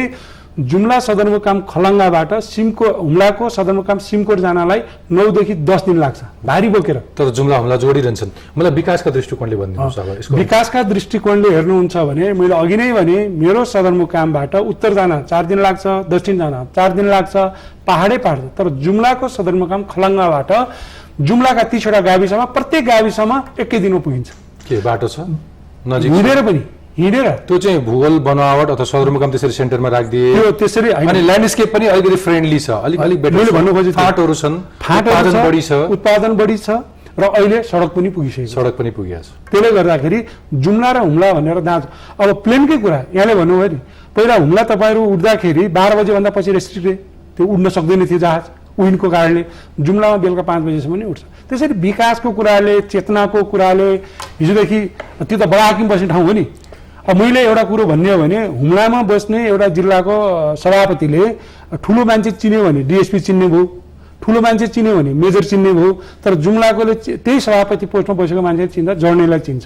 जुम्ला सदरमुकाम खलङ्गाबाट हुम्लाको सदरमुकाम सिमकोट जानलाई 9 देखि 10 दिन लाग्छ भारी बोकेर। तर जुम्ला हुम्ला जोडिरहन्छन्। मलाई विकासका दृष्टिकोणले भनिदिनुहोस् अब यसको। विकासका दृष्टिकोणले हेर्नुहुन्छ भने मैले अघि नै भने मेरो सदरमुकामबाट उत्तर जान 4 दिन लाग्छ, दक्षिण जान 4 दिन लाग्छ, पहाडै पहाड। तर जुम्लाको सदरमुकाम खलङ्गाबाट जुम्लाका 30वटा गाविसमा प्रत्येक गाविसमा एकै दिनमा पुगिन्छ। के बाटो छ नजिक? हिँडेर त्यो चाहिँ भूगोल बनावट अथवा सदरमुकाम त्यसरी सेन्टरमा राखिदिए त्यो त्यसरी अनि ल्यान्डस्केप पनि अलिकति फ्रेन्डली छ, अलिक बेटर। मैले भन्नु खोजेँ फाँटहरू छन्, उत्पादन बढी छ र अहिले सडक पनि पुगिसक्यो, सडक पनि पुगेको छ। त्यसले गर्दाखेरि जुम्ला र हुम्ला भनेर दाँच। अब प्लेनकै कुरा यहाँले भन्नुभयो नि, पहिला हुम्ला तपाईँहरू उड्दाखेरि 12 बजेभन्दा पछि रेस्ट्रिक्टेड, त्यो उड्न सक्दैन थियो जहाज विन्डको कारणले। जुम्लामा बेलुका 5 बजेसम्म नै उठ्छ। त्यसरी विकासको कुराले, चेतनाको कुराले, हिजोदेखि त्यो त बडाहाकिम बस्ने ठाउँ हो नि। अब मैले एउटा कुरो भन्ने हो भने हुम्लामा बस्ने एउटा जिल्लाको सभापतिले ठुलो मान्छे चिन्यो भने DSP चिन्ने भयो, ठुलो मान्छे चिन्यो भने मेजर चिन्ने भयो। तर जुम्लाकोले त्यही सभापति पोस्टमा बसेको मान्छे चिन्दा जर्नेलाई चिन्छ,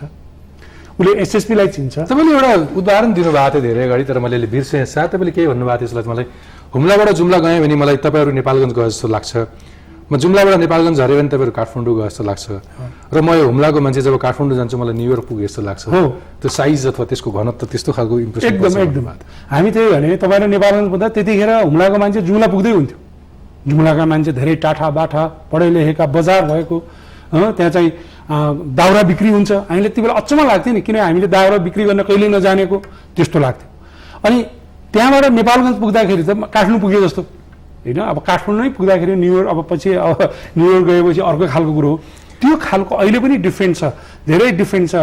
उसले SSPलाई चिन्छ। तपाईँले एउटा उदाहरण दिनुभएको थियो धेरै अगाडि, तर मैले बिर्सेँ। सायद तपाईँले केही भन्नुभएको थियो यसलाई मलाई हुम्लाबाट जुम्ला गएँ भने मलाई तपाईँहरू नेपालगञ्ज गए जस्तो लाग्छ, म जुम्लाबाट नेपालगञ्ज झऱ्यो भने तपाईँहरू काठमाडौँ गए जस्तो लाग्छ, र म यो हुम्लाको मान्छे जब काठमाडौँ जान्छु मलाई न्युयोर्क पुगे जस्तो लाग्छ। त्यो साइज अथवा त्यसको घनत्व त्यस्तो खालको इम्प्रेसन एकदम हामी त्यही भने तपाईँहरू नेपालगञ्ज पुग्दा त्यतिखेर हुम्लाको मान्छे जुम्ला पुग्दै हुन्थ्यो। जुम्लाका मान्छे धेरै टाठा बाठा पढे लेखेका बजार भएको, त्यहाँ चाहिँ दाउरा बिक्री हुन्छ। हामीले त्यो बेला अचम्म लाग्थ्यो नि, किन हामीले दाउरा बिक्री गर्न कहिले नजानेको त्यस्तो लाग्थ्यो। अनि त्यहाँबाट नेपालगञ्ज पुग्दाखेरि त काठमाडौँ पुगे जस्तो होइन। अब काठमाडौँ नै पुग्दाखेरि न्युयोर्क, अब पछि अब न्युयोर्क गएपछि अर्को खालको कुरो हो। त्यो खालको अहिले पनि डिफ्रेन्ट छ, धेरै डिफ्रेन्ट छ।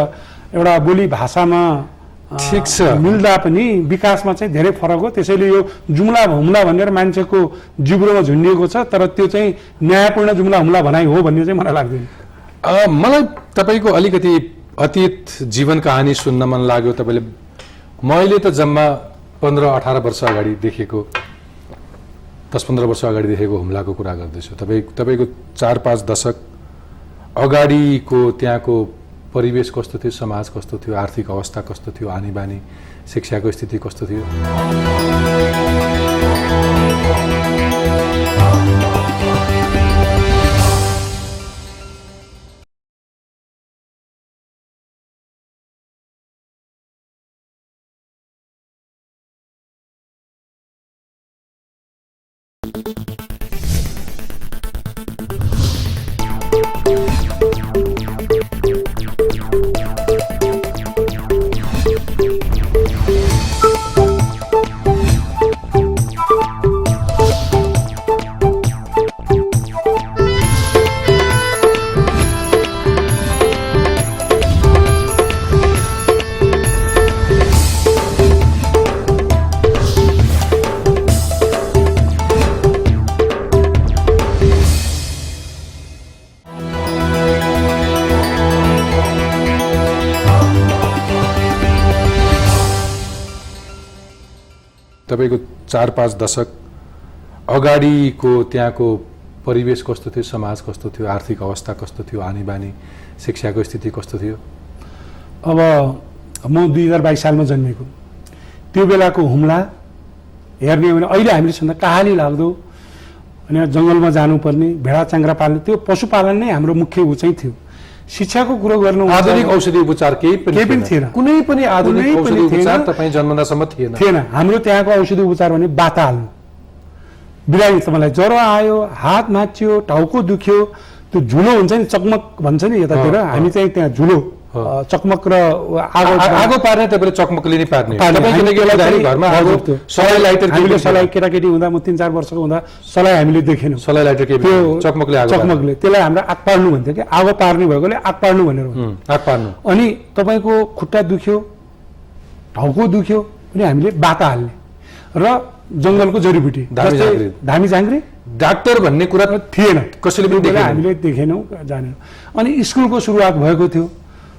एउटा बोली भाषामा ठिक छ, मिल्दा पनि विकासमा चाहिँ धेरै फरक हो। त्यसैले यो जुम्ला हुम्ला भनेर मान्छेको जिब्रोमा झुन्डिएको छ, तर त्यो चाहिँ न्यायपूर्ण जुम्ला हुम्ला भनाइ हो भन्ने चाहिँ मलाई लाग्दैन। मलाई तपाईँको अलिकति अतीत जीवन कहानी सुन्न मन लाग्यो। तपाईँले मैले त जम्मा 15-18 वर्ष अगाडि देखेको, 10-15 वर्ष अगाडि देखेको हुम्लाको कुरा गर्दैछु। तपाईँको 4-5 दशक अगाडिको त्यहाँको परिवेश कस्तो थियो, समाज कस्तो थियो, आर्थिक अवस्था कस्तो थियो, आनी बानी शिक्षाको स्थिति कस्तो थियो? तपाईँको 4-5 दशक अगाडिको त्यहाँको परिवेश कस्तो थियो, समाज कस्तो थियो, आर्थिक अवस्था कस्तो थियो, आनी बानी शिक्षाको स्थिति कस्तो थियो? अब म 2022 सालमा जन्मेको, त्यो बेलाको हुम्ला हेर्ने हो भने अहिले हामीले छँदा कहाली लाग्दो अनि जङ्गलमा जानुपर्ने, भेडा चाङ्ग्रा पाल्ने, त्यो पशुपालन नै हाम्रो मुख्य ऊ चाहिँ थियो। शिक्षाको कुरो गर्नु, आधुनिक औषधि उपचार केही पनि थिएन, कुनै पनि आधुनिक औषधि उपचार तपाईँ जन्मदासम्म थिएन। हाम्रो त्यहाँको औषधि उपचार भने बाता हाल्नु। बिरामी तपाईँलाई ज्वरो आयो, हात नाच्यो, टाउको दुख्यो, त्यो झुलो हुन्छ नि, चकमक भन्छ नि यतातिर, हामी चाहिँ त्यहाँ झुलो चकमक र आगो पार्ने, तपाईँले चकमकले नै पार्ने। घरमा सलाई लाइटर, हामीले सलाई केटाकेटी हुँदा, म 3-4 वर्षको हुँदा सलाई हामीले देखेनौँ। सलाई लाइटर त्यो चकमकले त्यसलाई हाम्रो आग पार्नु भन्थ्यो कि, आगो पार्ने भएकोले आग पार्नु भनेर आग पार्नु। अनि तपाईँको खुट्टा दुख्यो, टाउको दुख्यो भने हामीले बाता हाल्ने र जङ्गलको जडीबुटी, धामी झाँक्री, डाक्टर भन्ने कुरा थिएन, कसैले पनि हामीले देखेनौँ, जानेनौँ। अनि स्कुलको सुरुवात भएको थियो,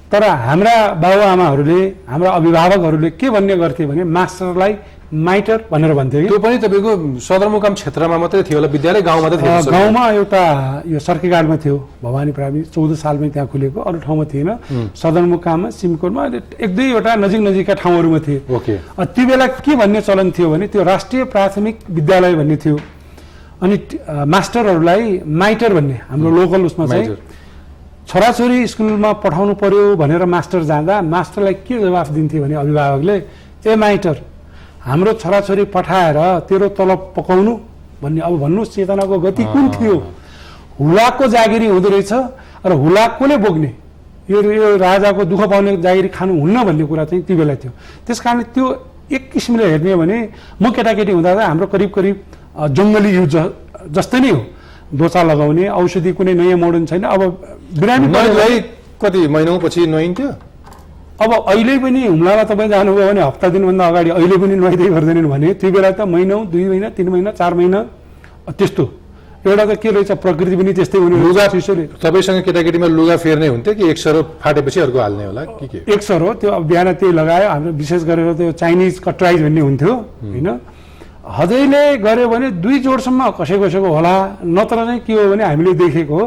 तर हाम्रा बाबुआमाहरूले, हाम्रा अभिभावकहरूले के भन्ने गर्थे भने मास्टरलाई माइटर भनेर भन्थ्यो कि। त्यो पनि तपाईँको सदरमुकाम क्षेत्रमा मात्रै थियो होला, विद्यालय गाउँमा त थिएन। गाउँमा एउटा यो सर्कीघाटमा थियो, भवानी प्राइमेरी 14 सालमै त्यहाँ खुलेको, अरू ठाउँमा थिएन। सदरमुकाममा, सिमकोटमा, 1-2वटा नजिकका ठाउँहरूमा थिए। त्यो बेला के भन्ने चलन थियो भने त्यो राष्ट्रिय प्राथमिक विद्यालय भन्ने थियो, अनि मास्टरहरूलाई माइटर भन्ने, हाम्रो लोकल उसमा चाहिँ छोराछोरी स्कुलमा पठाउनु पर्यो भनेर मास्टर जाँदा मास्टरलाई के जवाफ दिन्थे भने अभिभावकले, ए माइटर, हाम्रो छोराछोरी पठाएर तेरो तलब पकाउनु भन्ने। अब भन्नुहोस् चेतनाको गति कुन थियो? हुलाकको जागिरी हुँदो रहेछ र हुलाककोले बोक्ने, यो राजाको दुःख पाउने जागिरी खानु हुन्न भन्ने कुरा चाहिँ त्यो बेला थियो। त्यस कारण त्यो एक किसिमले हेर्ने हो भने म केटाकेटी हुँदा हाम्रो करिब करिब जङ्गली युज जस्तै नै हो। दोचा लगाउने, औषधि कुनै नयाँ मोडर्न छैन। अब बिरामी कति महिनौपछि नुहाइन्थ्यो। अब अहिले पनि हुम्लामा तपाईँ जानुभयो भने हप्ता दिनभन्दा अगाडि अहिले पनि नुहाइँदै गर्दैनन् भने त्यो बेला त महिनौ, 2 महिना, 3 महिना, 4 महिना त्यस्तो। एउटा त के रहेछ, प्रकृति पनि त्यस्तै हुने। लुगा चिसोले तपाईँसँग केटाकेटीमा लुगा फेर्ने हुन्थ्यो कि एक सरो फाटेपछि अर्को हाल्ने होला के? एक सरो त्यो अब बिहान त्यही लगायो। हाम्रो विशेष गरेर त्यो चाइनिज कटराइज भन्ने हुन्थ्यो होइन। हदैले गऱ्यो भने 2 जोडसम्म कसैको होला, नत्र चाहिँ के हो भने हामीले देखेको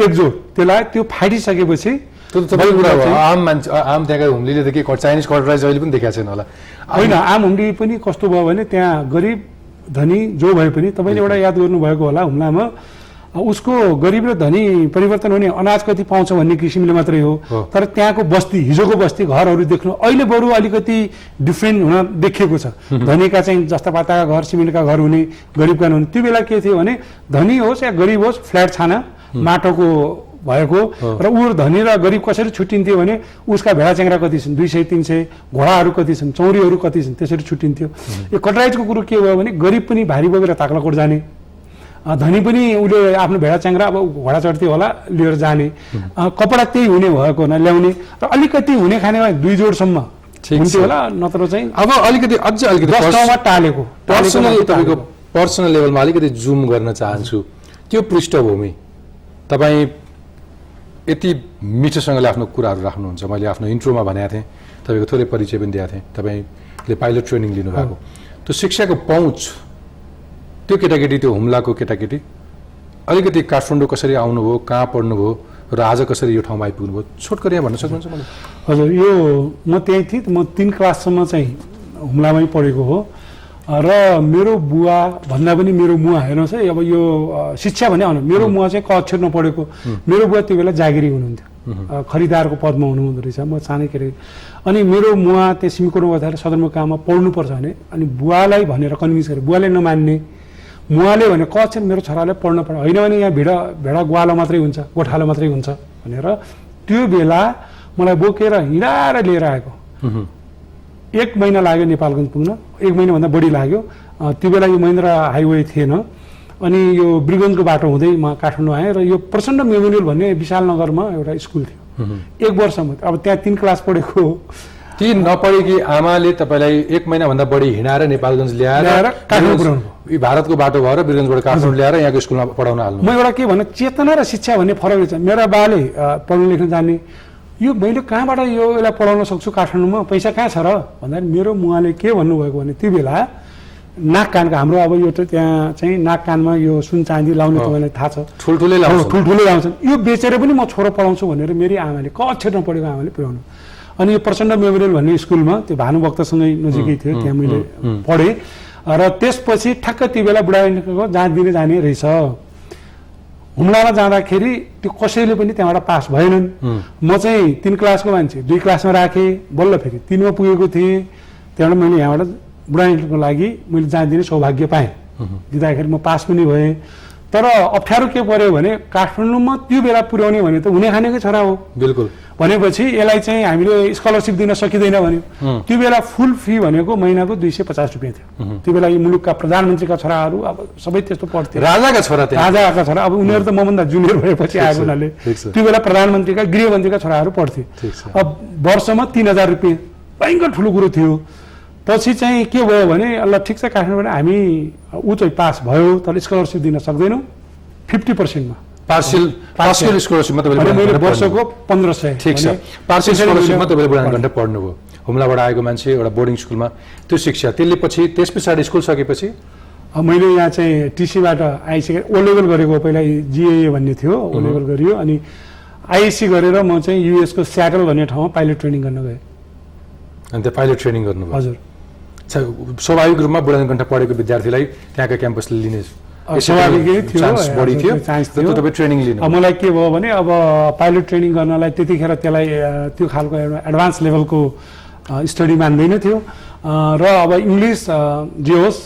1 जोड, त्यसलाई त्यो फाटिसकेपछि आम मान्छे, आम त्यहाँका हुम्लीले देखे चाइनिज कटराइज अहिले पनि देखाएको छैन होला। होइन, आम हुम्ली पनि कस्तो भयो भने त्यहाँ गरिब धनी जो भए पनि तपाईँले एउटा याद गर्नुभएको होला हुम्लामा उसको गरिब र धनी परिवर्तन हुने अनाज कति पाउँछ भन्ने किसिमले मात्रै हो तर त्यहाँको बस्ती हिजोको बस्ती घरहरू देख्नु अहिले बरु अलिकति डिफ्रेन्ट हुन देखिएको छ धनीका चाहिँ जस्ता पाताका घर सिमेन्टका घर हुने गरिबका हुने त्यो बेला के थियो भने धनी होस् या गरिब होस् फ्ल्याट छाना माटोको भएको र ऊ धनी र गरिब कसरी छुट्टिन्थ्यो भने उसका भेडा च्याङ्ग्रा कति छन् 200-300 घोडाहरू कति छन् चौरीहरू कति छन् त्यसरी छुट्टिन्थ्यो यो कटराइजको कुरो के भयो भने गरिब पनि भारी बोकेर ताक्लाकोट जाने धनी पनि उसले आफ्नो भेडा च्याङ्ग्रा अब घोडा चढ्थ्यो होला लिएर जाने कपडा त्यही हुने भएको हुन ल्याउने र अलिकति हुने खानेमा 2 जोडसम्म हुन्थ्यो होला नत्र चाहिँ अब अलिकति अझै अलिकति 10 ठाउँमा टालेको तपाईँको पर्सनल लेभलमा अलिकति जुम गर्न चाहन्छु त्यो पृष्ठभूमि तपाईँ यति मिठोसँगले आफ्नो कुराहरू राख्नुहुन्छ मैले आफ्नो इन्ट्रोमा भनेको थिएँ तपाईँको थोरै परिचय पनि दिएको थिएँ तपाईँले पाइलट ट्रेनिङ लिनुभएको त्यो शिक्षाको पहुँच त्यो केटाकेटी त्यो हुम्लाको केटाकेटी अलिकति काठमाडौँ कसरी आउनुभयो कहाँ पढ्नुभयो र आज कसरी यो ठाउँमा आइपुग्नुभयो छोटकरिया भन्न सक्नुहुन्छ मलाई हजुर यो म त्यहीँ थिएँ म 3 क्लाससम्म चाहिँ हुम्लामै पढेको हो र मेरो बुवा भन्दा पनि मेरो मुवा हेर्नुहोस् है अब यो शिक्षा भने आउनु मेरो मुवा चाहिँ क अक्षर नपढेको मेरो बुवा त्यो बेला जागिरी हुनुहुन्थ्यो खरिदारको पदमा हुनुहुँदो रहेछ म सानै केरे अनि मेरो मुवा त्यहाँ सिमिकोटमा बसेर सदरमुकाममा पढ्नुपर्छ भने अनि बुवालाई भनेर कन्भिन्स गरेँ बुवाले नमान्ने मुवाले भने क अक्षर मेरो छोराले पढ्न पर्छ होइन भने यहाँ भेडा ग्वालो मात्रै हुन्छ गोठालो मात्रै हुन्छ भनेर त्यो बेला मलाई बोकेर हिँडाएर लिएर आएको 1 महिना लाग्यो नेपालगञ्ज पुग्न 1 महिनाभन्दा बढी लाग्यो त्यो बेला यो महेन्द्र हाइवे थिएन अनि यो ब्रिगन्जको बाटो हुँदै म काठमाडौँ आएँ र यो प्रचण्ड मेमोरियल भन्ने विशालनगरमा एउटा स्कुल थियो 1 वर्षमा अब त्यहाँ 3 क्लास पढेको ती नपढेकी आमाले तपाईँलाई 1 महिनाभन्दा बढी हिँडाएर नेपालगञ्ज ल्याएर काठमाडौँ भारतको बाटो भएर ब्रिगन्जबाट काठमाडौँ ल्याएर यहाँको स्कुलमा पढाउन हाल्नु म एउटा के भन्नु चेतना र शिक्षा भन्ने फरक रहेछ मेरा बाले पढ्न लेख्न जान्ने यो मैले कहाँबाट यो यसलाई पढाउन सक्छु काठमाडौँमा पैसा कहाँ छ र भन्दा मेरो मुवाले के भन्नुभएको भने त्यो बेला नाक कानको हाम्रो अब यो त्यहाँ चाहिँ नाक कानमा यो सुन चाँदी लाउने तपाईँलाई थाहा छ ठुल्ठुलै लाउँछन् यो बेचेर पनि म छोरो पढाउँछु भनेर मेरी आमाले क अक्षर नपढेको आमाले पुर्याउनु अनि यो प्रचण्ड मेमोरियल भन्ने स्कुलमा त्यो भानुभक्तसँगै नजिकै थियो त्यहाँ मैले पढेँ र त्यसपछि ठ्याक्क त्यो बेला बुढाको जाँच दिने जाने रहेछ हुम्लामा जाँदाखेरि त्यो कसैले पनि त्यहाँबाट पास भएनन् म चाहिँ 3 क्लासको मान्छे 2 क्लासमा राखेँ बल्ल फेरि 3 मा पुगेको थिएँ त्यहाँबाट मैले यहाँबाट बुढानीको लागि मैले जाँच दिने सौभाग्य पाएँ दिँदाखेरि म पास पनि भएँ तर अप्ठ्यारो के पर्यो भने काठमाडौँमा त्यो बेला पुर्याउने भने त हुने खानेकै छोरा हो बिल्कुल भनेपछि यसलाई चाहिँ हामीले स्कलरसिप दिन सकिँदैन भन्यो त्यो बेला फुल फी भनेको महिनाको 250 रुपियाँ थियो त्यो बेला यो मुलुकका प्रधानमन्त्रीका छोराहरू अब सबै त्यस्तो पढ्थे राजाका छोरा अब उनीहरू त मभन्दा जुनियर भएपछि आएको हुनाले त्यो बेला प्रधानमन्त्रीका गृहमन्त्रीका छोराहरू पढ्थे अब वर्षमा 3000 रुपियाँ भयङ्कर ठुलो कुरो थियो पछि चाहिँ के भयो भने ल ठिक छ काठमाडौँबाट हामी ऊ चाहिँ पास भयो तर स्कलरसिप दिन सक्दैनौँ 50% मा पार्शियल स्कलरसिपमा मैले वर्षको 1500 ठिक छ पार्शियल स्कलरसिपमा तपाईँले बुढान घण्टा पढ्नुभयो हुम्लाबाट आएको मान्छे एउटा बोर्डिङ स्कुलमा त्यो शिक्षा त्यस पछाडि स्कुल सकेपछि मैले यहाँ चाहिँ टिसीबाट आइसकेँ ओ लेभल गरेको पहिला जिए भन्ने थियो ओ लेभल गरियो अनि आइएससी गरेर म चाहिँ युएस को स्याटल भन्ने ठाउँमा पाइलट ट्रेनिङ गर्न गएँ अनि त्यो पाइलट ट्रेनिङ गर्नुभयो हजुर स्वाभाविक रूपमा बुढान घण्टा पढेको विद्यार्थीलाई त्यहाँका क्याम्पसले लिने मलाई के भयो भने अब पाइलट ट्रेनिङ गर्नलाई त्यतिखेर त्यसलाई त्यो खालको एउटा एडभान्स लेभलको स्टडी मान्दैन थियो र अब इङ्ग्लिस जे होस्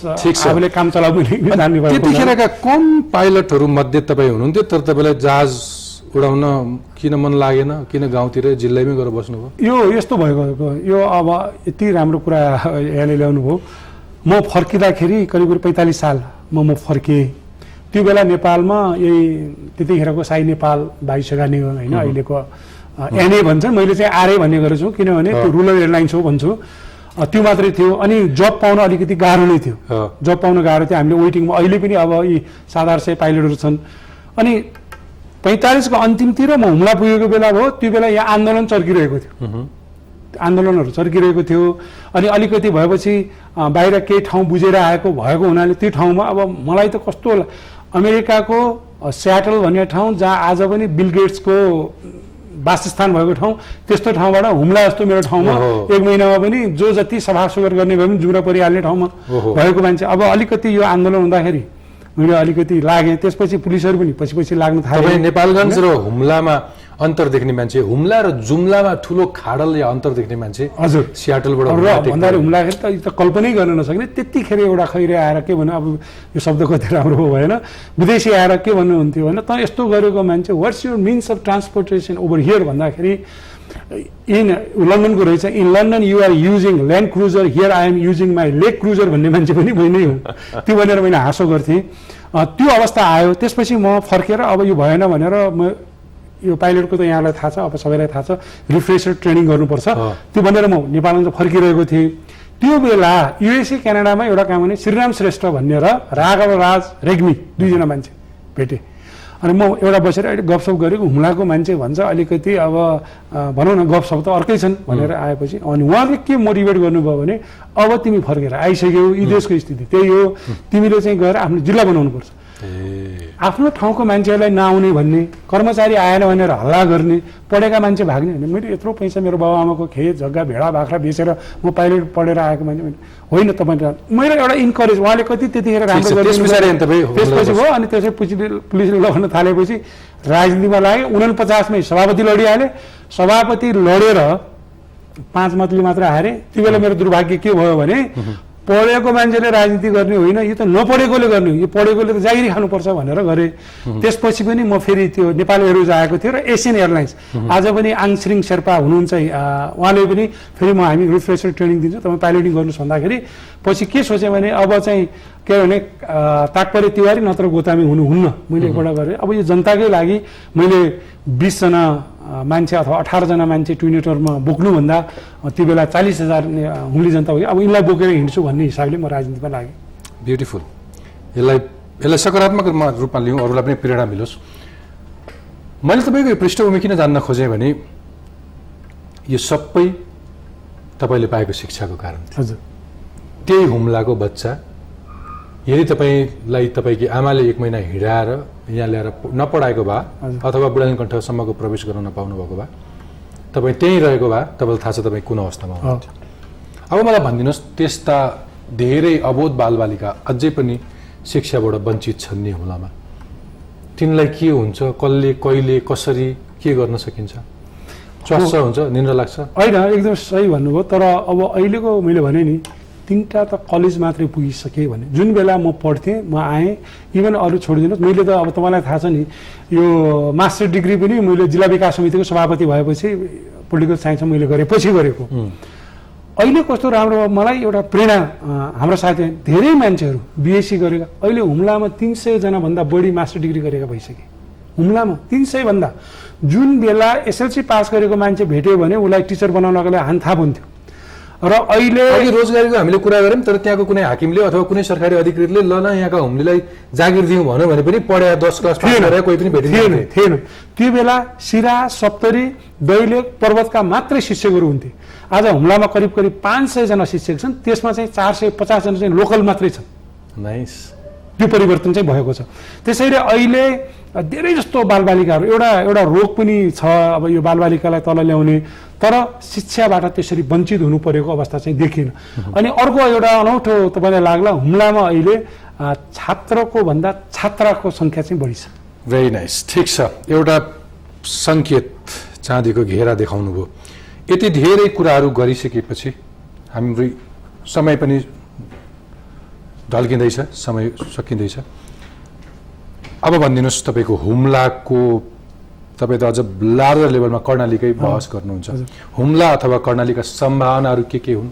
आफूले काम चलाउ त्यतिखेरका कम पाइलटहरू मध्ये तपाईँ हुनुहुन्थ्यो तर तपाईँलाई जहाज उडाउन किन मन लागेन किन गाउँतिर जिल्लामै गएर बस्नुभयो यो यस्तो भएको यो अब यति राम्रो कुरा यहाँले ल्याउनु भयो म फर्किँदाखेरि करिब 45 साल म फर्केँ त्यो बेला नेपालमा यही त्यतिखेरको साई नेपाल वायुसेना निगम होइन अहिलेको एनए भन्छ मैले चाहिँ आरए भन्ने गरेछु किनभने त्यो रुरल एयरलाइन्स हो भन्छु त्यो मात्रै थियो अनि जब पाउन अलिकति गाह्रो नै थियो जब पाउन गाह्रो थियो हामीले वेटिङमा अहिले पनि अब यी 700 पाइलटहरू छन् अनि 45 को अन्तिमतिर म हुम्ला पुगेको बेला भयो त्यो बेला यहाँ आन्दोलन चर्किरहेको थियो आन्दोलनहरू चर्किरहेको थियो अनि अलिकति भएपछि बाहिर केही ठाउँ बुझेर आएको भएको हुनाले त्यो ठाउँमा अब मलाई त कस्तो अमेरिकाको स्याटल भन्ने ठाउँ जहाँ आज पनि बिल गेट्सको वासस्थान भएको ठाउँ त्यस्तो ठाउँबाट हुम्ला जस्तो मेरो ठाउँमा 1 महिनामा पनि जो जति सफा सुग्घर गर्ने भए पनि जुरा परिहाल्ने ठाउँमा भएको मान्छे। अब अलिकति यो आन्दोलन हुँदाखेरि मैले अलिकति लागेँ, त्यसपछि पुलिसहरू पनि पछि लाग्न थाले। नेपालगञ्ज र हुम्लामा अन्तर देख्ने मान्छे, हुम्ला र जुम्लामा ठुलो खाडल या अन्तर देख्ने मान्छे हजुर सियाटलबाट भन्दाखेरि हुम्लाखेरि त यो त कल्पनै गर्न नसक्ने। त्यतिखेर एउटा खैरे आएर के भन्नु, अब यो शब्द कति राम्रो हो भएन, विदेशी आएर के भन्नुहुन्थ्यो होइन, त यस्तो गरेको मान्छे what's your means of transportation over here भन्दाखेरि इन लन्डनको रहेछ, in London you are using land cruiser, here I am using my lake cruiser भन्ने मान्छे पनि मै नै हो। त्यो भनेर मैले हाँसो गर्थेँ। त्यो अवस्था आयो। त्यसपछि म फर्केर अब यो भएन भनेर म यो पाइलटको त यहाँलाई थाहा छ, अब सबैलाई थाहा छ, रिफ्रेसर ट्रेनिङ गर्नुपर्छ, त्यो भनेर म नेपालमा फर्किरहेको थिएँ। त्यो बेला युएसए क्यानाडामा एउटा काम गर्ने श्रीराम श्रेष्ठ भन्ने र राघव राज रेग्मी दुईजना मान्छे भेटेँ। अनि म एउटा बसेर अहिले गफसप गरेको, हुम्लाको मान्छे भन्छ अलिकति अब भनौँ न गफसप त अर्कै छन् भनेर आएपछि अनि उहाँले के मोटिभेट गर्नुभयो भने अब तिमी फर्केर आइसक्यौ, यी देशको स्थिति त्यही हो, तिमीले चाहिँ गएर आफ्नो जिल्ला बनाउनुपर्छ। आफ्नो ठाउँको मान्छेहरूलाई नआउने भन्ने, कर्मचारी आएन भनेर हल्ला गर्ने, पढेका मान्छे भाग्ने भने मैले यत्रो पैसा मेरो बाबुआमाको खेत जग्गा भेडा बाख्रा बेचेर म पाइलट पढेर आएको मान्छे होइन तपाईँ। मैले एउटा इन्करेज, उहाँले कति त्यतिखेर राम्रो त्यसपछि भयो। अनि त्यसपछि पुलिसले लगाउन थालेपछि राजनीतिमा लाग्यो। 49मै सभापति लडिहालेँ। सभापति लडेर 5 मतले मात्र हारे। त्यो बेला मेरो दुर्भाग्य के भयो भने पढेको मान्छेले राजनीति गर्ने होइन, यो त नपढेकोले गर्ने हो, यो पढेकोले त जागिरी खानुपर्छ भनेर गरेँ। त्यसपछि पनि म फेरि त्यो नेपाल एयरवेज आएको थियो र एसियन एयरलाइन्स आज पनि आङछिरिङ शेर्पा हुनुहुन्छ, उहाँले पनि फेरि हामी रिफ्रेसर ट्रेनिङ दिन्छौँ तपाईँ पाइलटिङ गर्नुहोस् भन्दाखेरि पछि के सोचेँ भने अब चाहिँ के भने तात्पर्य तिवारी नत्र गोतामी हुनुहुन्न। मैले एकपल्ट गरेँ। अब यो जनताकै लागि मैले 20 जना मान्छे अथवा 18 जना मान्छे ट्विनेटरमा बोक्नुभन्दा त्यो बेला 40,000 हुम्ली जनता हो, अब यिनलाई बोकेर हिँड्छु भन्ने हिसाबले म राजनीतिमा लागेँ। ब्युटिफुल। यसलाई सकारात्मक रूपमा लिउँ, अरूलाई पनि प्रेरणा मिलोस्। मैले तपाईँको यो पृष्ठभूमि किन जान्न खोजेँ भने यो सबै तपाईँले पाएको शिक्षाको कारण थियो। हजुर। त्यही हुम्लाको बच्चा यदि तपाईँलाई तपाईँकी आमाले 1 महिना हिँडाएर यहाँ ल्याएर नपढाएको भए अथवा बुढानीकण्ठसम्मको प्रवेश गर्न नपाउनु भएको भए, तपाईँ त्यहीँ रहेको भए तपाईँलाई थाहा छ तपाईँ कुन अवस्थामा हुनुहुन्थ्यो। अब मलाई भनिदिनुहोस्, त्यस्ता धेरै अबोध बालबालिका अझै पनि शिक्षाबाट वञ्चित छन् नि हुम्लामा, तिनलाई के हुन्छ, कसले कहिले कसरी के गर्न सकिन्छ? स्वास्थ्य हुन्छ, निन्द्रा लाग्छ? होइन, एकदम सही भन्नुभयो। तर अब अहिलेको मैले भने नि 3टा त कलेज मात्रै पुगिसकेँ भने जुन बेला म पढ्थेँ म आएँ, इभन अरू छोडिदिनुहोस्, मैले त अब तपाईँलाई थाहा छ नि यो मास्टर डिग्री पनि मैले जिल्ला विकास समितिको सभापति भएपछि पोलिटिकल साइन्समा मैले गरेपछि गरेको। अहिले कस्तो राम्रो, मलाई एउटा प्रेरणा, हाम्रो साथी धेरै मान्छेहरू बिएससी गरेका अहिले हुम्लामा 300 जनाभन्दा बढी मास्टर डिग्री गरेका भइसके। हुम्लामा 300 भन्दा, जुन बेला एसएलसी पास गरेको मान्छे भेट्यो भने उसलाई टिचर बनाउनको लागि हानथाप हुन्थ्यो। र अहिले रोजगारीको हामीले कुरा गऱ्यौँ, तर त्यहाँको कुनै हाकिमले अथवा कुनै सरकारी अधिकारीले ल यहाँका हुम्लीलाई जागिर दिउँ भन्यो भने पनि पढे 10 क्लास पास गरेर कोही पनि थिएन। त्यो बेला सिरा, सप्तरी, दैलेख, पर्वतका मात्रै शिक्षकहरू हुन्थे। आज हुम्लामा करिब 500 जना शिक्षक छन्, त्यसमा चाहिँ 450 जना चाहिँ लोकल मात्रै छन्। नाइस। त्यो परिवर्तन चाहिँ भएको छ। त्यसैले अहिले धेरै जस्तो बालबालिकाहरू, एउटा रोग पनि छ अब यो बालबालिकालाई तल ल्याउने, तर शिक्षाबाट त्यसरी वञ्चित हुनु परेको अवस्था चाहिँ देखिन। अनि अर्को एउटा अनौठो तपाईँलाई लाग्ला, हुम्लामा अहिले छात्रको भन्दा छात्राको सङ्ख्या चाहिँ बढी छ। Very nice. ठिक छ, एउटा सङ्केत चाँदीको घेरा देखाउनु भयो। यति धेरै कुराहरू गरिसकेपछि हाम्रो समय पनि ढल्किँदैछ, समय सकिँदैछ। अब भनिदिनुहोस्, तपाईँको हुम्लाको तपाईँ त अझ लार्जर लेभलमा कर्णालीकै बहस गर्नुहुन्छ, हुम्ला अथवा कर्णालीका सम्भावनाहरू के हुन्?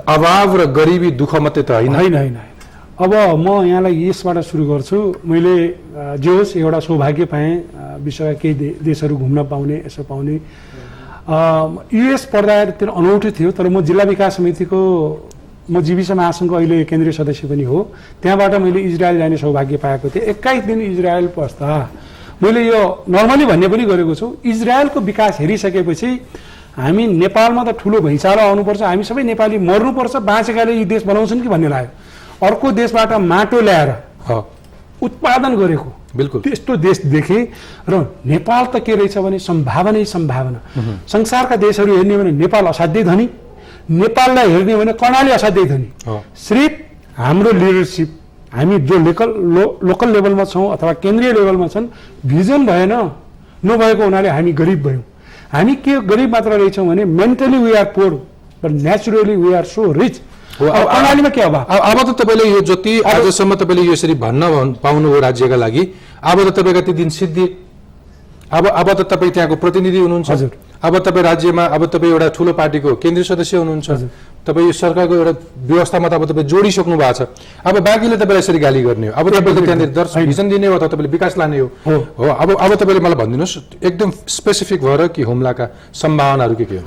अभाव र गरिबी दुःख मात्रै त होइन। होइन। अब म यहाँलाई यसबाट सुरु गर्छु। मैले जे होस् एउटा सौभाग्य पाएँ, विश्वका केही देशहरू घुम्न पाउने, यसो पाउने। युएस पढ्दा त्यो अनौठो थियो, तर म जिल्ला विकास समितिको म जीविस महासङ्घको अहिले केन्द्रीय सदस्य पनि हो, त्यहाँबाट मैले इजरायल जाने सौभाग्य पाएको थिएँ। 21 दिन इजरायल पस्दा मैले यो नर्मली भन्ने पनि गरेको छु, इजरायलको विकास हेरिसकेपछि हामी नेपालमा त ठुलो भैँचालो आउनुपर्छ, हामी सबै नेपाली मर्नुपर्छ, बाँचेकाले यी देश बनाउँछन् कि भन्ने लाग्यो। अर्को देशबाट माटो ल्याएर उत्पादन गरेको बिल्कुल त्यस्तो देश देखेँ र नेपाल त के रहेछ भने सम्भावनै सम्भावना। संसारका देशहरू हेर्ने भने नेपाल असाध्यै धनी, नेपाललाई हेर्ने भने कर्णाली असाध्यै धनी। सिर्फ हाम्रो लिडरसिप, हामी जो लोकल लेभलमा छौँ अथवा केन्द्रीय लेभलमा छन्, भिजन भएन, नभएको हुनाले हामी गरिब भयौँ। हामी के गरिब मात्र रहेछौँ भने mentally we are poor but naturally we are so rich. कर्णालीमा के अब त तपाईँले यो जति आजसम्म तपाईँले यसरी भन्न पाउनुभयो राज्यका लागि, अब त तपाईँका ती दिन सिद्धि। अब त तपाईँ त्यहाँको प्रतिनिधि हुनुहुन्छ। हजुर। अब तपाईँ राज्यमा, अब तपाईँ एउटा ठुलो पार्टीको केन्द्रीय सदस्य हुनुहुन्छ। तपाईँ यो सरकारको एउटा व्यवस्थामा त अब तपाईँ जोडिसक्नु भएको छ। अब बाँकीले तपाईँलाई यसरी गाली गर्ने हो, अब तपाईँले त्यहाँनिर भिजन दिने हो अथवा तपाईँले विकास लाने हो। अब तपाईँले मलाई भनिदिनुहोस् एकदम स्पेसिफिक भएर कि हुम्लाका सम्भावनाहरू के हो?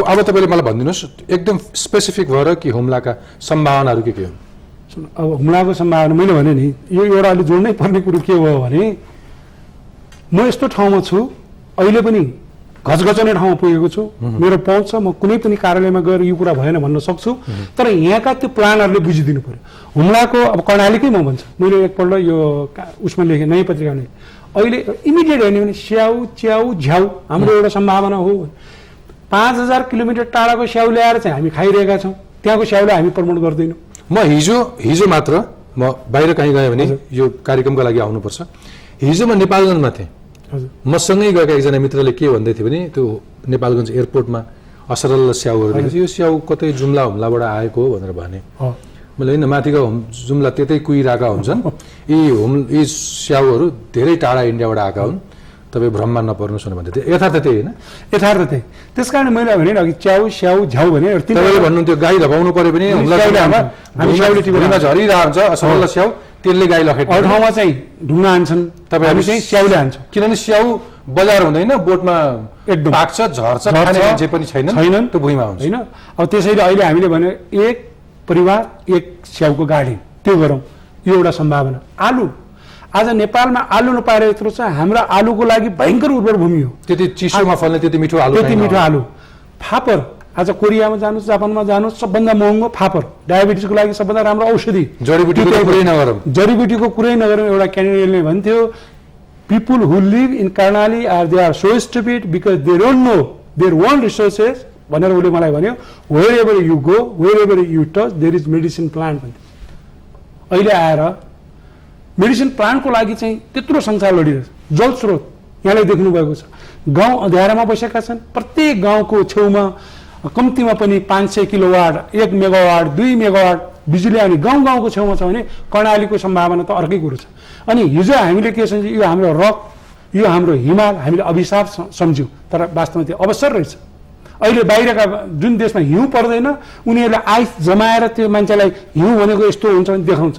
अब तपाईँले मलाई भनिदिनुहोस् एकदम स्पेसिफिक भएर कि हुम्लाका सम्भावनाहरू के हो? अब हुम्लाको सम्भावना मैले भने नि, यो एउटा अलि जोड्नै पर्ने कुरो के हो भने म यस्तो ठाउँमा छु, अहिले पनि घचघचाउने ठाउँमा पुगेको छु। मेरो पहुँच छ, म कुनै पनि कार्यालयमा गएर यो कुरा भएन भन्न सक्छु। तर यहाँका त्यो प्लानहरूले बुझिदिनु पर्यो। हुम्लाको अब कर्णालीकै म भन्छ, मैले एकपल्ट यो उसमा लेखेँ नयाँ पत्रिकामा, अहिले इमिडिएट हेर्ने भने स्याउ च्याउ झ्याउ हाम्रो एउटा सम्भावना हो। 5000 किलोमिटर टाढाको स्याउ ल्याएर चाहिँ हामी खाइरहेका छौँ, त्यहाँको स्याउलाई हामी प्रमोट गर्दैनौँ। म हिजो मात्र म बाहिर कहीँ गएँ भने यो कार्यक्रमको लागि आउनुपर्छ। हिजो म नेपालगञ्जमा थिएँ। मसँगै गएका एकजना मित्रले के भन्दै थियो भने त्यो नेपालगञ्ज एयरपोर्टमा असरल स्याउहरू देखेको यो स्याउ कतै जुम्ला हुम्लाबाट आएको हो भनेर भने। मैले होइन, माथिका जुम्ला त्यतै कुहिरहेका हुन्छन्, यी स्याउहरू धेरै टाढा इन्डियाबाट आएका हुन्, तपाईँ भ्रममा नपर्नुहोस् भनेर भन्दै थियो। यथार्थ त्यही होइन? यथार्थ त्यही। त्यस कारण मैले भने अघि च्याउ स्याउ झ्याउ भने तपाईँले भन्नुहुन्थ्यो गाई धपाउनु पऱ्यो भने झरिरहेको हुन्छ असरल स्याउ, त्यसले गाई लखेट्छ। अरू ठाउँमा चाहिँ ढुङ्गा हान्छन्, हामी चाहिँ स्याउले हान्छौँ। किनभने स्याउ बजार हुँदैन, बोटमा एकदम पाक्छ, झर्छ, खाने मान्छे पनि छैनन्, त्यो भुइँमा हुन्छ होइन। अब त्यसैले अहिले हामीले भने एक परिवार एक स्याउको गाडी, त्यो गरौँ, यो एउटा सम्भावना। आलु, आज नेपालमा आलु नपाएर यत्रो छ, हाम्रो आलुको लागि भयङ्कर उर्वर भूमि हो। त्यति चिसोमा फल्ने त्यति मिठो आलु, त्यति मिठो आलु। फापर, आज कोरियामा जानुहोस्, जापानमा जानुहोस्, सबभन्दा महँगो फापर, डायबिटिसको लागि सबभन्दा राम्रो औषधि। जडीबुटीको कुरै नगरौँ। एउटा क्यानेडियनले भन्थ्यो, people who live in Karnali they are so stupid because they don't know their own resources भनेर उसले मलाई भन्यो। Wherever you go, wherever you touch, there is medicine plant भन्थ्यो। अहिले आएर मेडिसिन प्लान्टको लागि चाहिँ त्यत्रो संसार लडिरहेछ। जल स्रोत यहाँले देख्नुभएको छ, गाउँ अँध्यारामा बसेका छन्। प्रत्येक गाउँको छेउमा कम्तीमा पनि 500 किलोवाट, 1 मेगावाट, 2 मेगावाट बिजुली आउने गाउँ गाउँको छेउमा छ भने कर्णालीको सम्भावना त अर्कै कुरो छ। अनि हिजो हामीले के सम्झ्यौँ, यो हाम्रो रक, यो हाम्रो हिमाल हामीले अभिशाप सम्झ्यौँ, तर वास्तवमा त्यो अवसर रहेछ। अहिले बाहिरका जुन देशमा हिउँ पर्दैन, उनीहरूले आइस जमाएर त्यो मान्छेलाई हिउँ भनेको यस्तो हुन्छ भने देखाउँछ।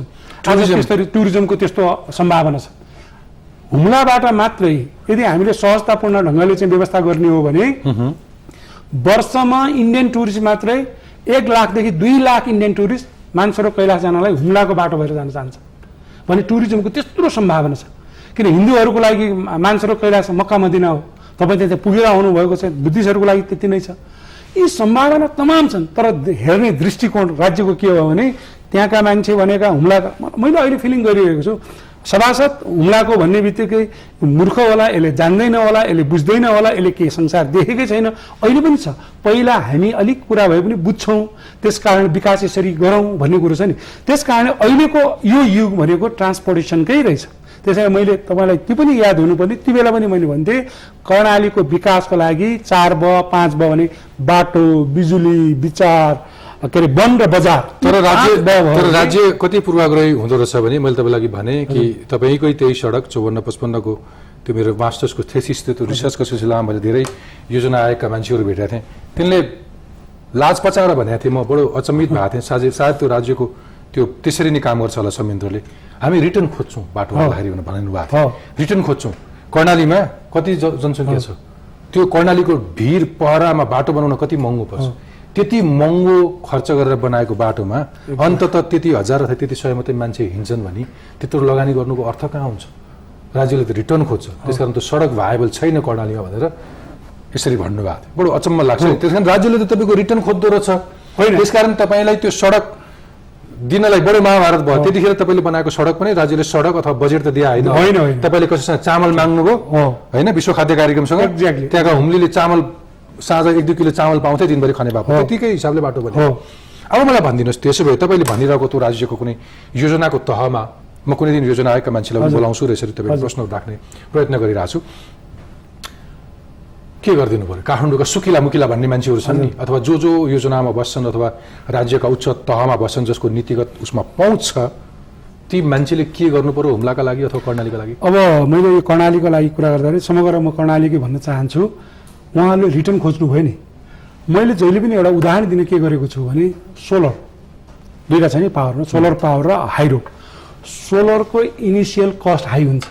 आज त्यसरी टुरिज्मको त्यस्तो सम्भावना छ। हुम्लाबाट मात्रै यदि हामीले सहजतापूर्ण ढङ्गले चाहिँ व्यवस्था गर्ने हो भने वर्षमा इन्डियन टुरिस्ट मात्रै 1 लाखदेखि 2 लाख इन्डियन टुरिस्ट मानसरोवर कैलाश जानलाई हुम्लाको बाटो भएर जान चाहन्छ भने टुरिज्मको त्यत्रो सम्भावना छ। किन हिन्दूहरूको लागि मानसरोवर कैलाश मक्का मदिना हो, तपाईँ त्यहाँ पुगेर आउनुभएको छ, बुद्धिस्टहरूको लागि त्यति नै छ। यी सम्भावना तमाम छन्, तर हेर्ने दृष्टिकोण राज्यको के हो भने त्यहाँका मान्छे भनेका हुम्लाका, मैले अहिले फिलिङ गरिरहेको छु, सभासद हुम्लाको भन्ने बित्तिकै मूर्ख होला, यसले जान्दैन होला, यसले बुझ्दैन होला, यसले के संसार देखेकै छैन, अहिले पनि छ। पहिला हामी अलिक कुरा भए पनि बुझ्छौँ, त्यसकारण विकास यसरी गरौँ भन्ने कुरो छ नि। त्यसकारण अहिलेको यो युग भनेको ट्रान्सपोर्टेसनकै रहेछ। त्यसैले मैले तपाईँलाई त्यो पनि याद हुनुपर्ने, ती बेला पनि मैले भन्थेँ कर्णालीको विकासको लागि 4 ब 5 ब भने बाटो, बिजुली, विचार, के अरे वन र बजार। तर राज्य कति पूर्वाग्रही हुँदो रहेछ भने मैले तपाईँलाई भने कि तपाईँकै त्यही सडक 54-55 को त्यो मेरो मास्टर्सको थेसिस त्यो रिसर्चको सिलसिलामा मैले धेरै योजना आएका मान्छेहरू भेटेका थिएँ। तिनले लाज पचाएर भनेको थिएँ, म बडो अचम्मित भएको थिएँ। सायद त्यो राज्यको त्यो त्यसरी नै काम गर्छ होला संयन्त्रले। हामी रिटर्न खोज्छौँ बाटो भन्दाखेरि भन्नु भएको थियो, रिटर्न खोज्छौँ। कर्णालीमा कति जनसङ्ख्या छ, त्यो कर्णालीको भिर पहरामा बाटो बनाउन कति महँगो पर्छ। त्यति महँगो खर्च गरेर बनाएको बाटोमा अन्ततः त्यति 1000 अथवा त्यति 100 मात्रै मान्छे हिँड्छन् भने त्यत्रो लगानी गर्नुको अर्थ कहाँ हुन्छ। राज्यले त रिटर्न खोज्छ, त्यसकारण त्यो सडक भाएबल छैन कर्णालीमा भनेर यसरी भन्नुभएको थियो। बडो अचम्म लाग्छ। त्यसकारण राज्यले त तपाईँको रिटर्न खोज्दो रहेछ। त्यसकारण तपाईँलाई त्यो सडक दिनलाई बडो महाभारत भयो। त्यतिखेर तपाईँले बनाएको सडक पनि राज्यले सडक अथवा बजेट त दिए होइन। तपाईँले कसैसँग चामल माग्नुभयो होइन, विश्व खाद्य कार्यक्रमसँग, त्यहाँका हुम्लीले चामल साँझ 1-2 किलो चामल पाउँथे, दिनभरि खाने भएको, त्यतिकै हिसाबले बाटो बन्यो। अब मलाई भनिदिनुहोस्, त्यसो भए तपाईँले भनिरहेको त्यो राज्यको कुनै योजनाको तहमा म कुनै दिन योजना आएका मान्छेलाई बोलाउँछु र यसरी तपाईँले प्रश्न राख्ने प्रयत्न गरिरहेको छु, के गरिदिनु पर्यो? काठमाडौँका सुकिला मुकिला भन्ने मान्छेहरू छन् नि, अथवा जो योजनामा बस्छन् अथवा राज्यका उच्च तहमा बस्छन्, जसको नीतिगत उसमा पहुँच छ, ती मान्छेले के गर्नु पर्यो हुम्लाका लागि अथवा कर्णालीका लागि? अब मैले यो कर्णालीको लागि कुरा गर्दाखेरि समग्र म कर्णालीकै भन्न चाहन्छु, उहाँहरूले रिटर्न खोज्नुभयो नि। मैले जहिले पनि एउटा उदाहरण दिन के गरेको छु भने सोलर दुईवटा छ नि पावरमा, सोलर पावर र हाइड्रो। सोलरको इनिसियल कस्ट हाई हुन्छ,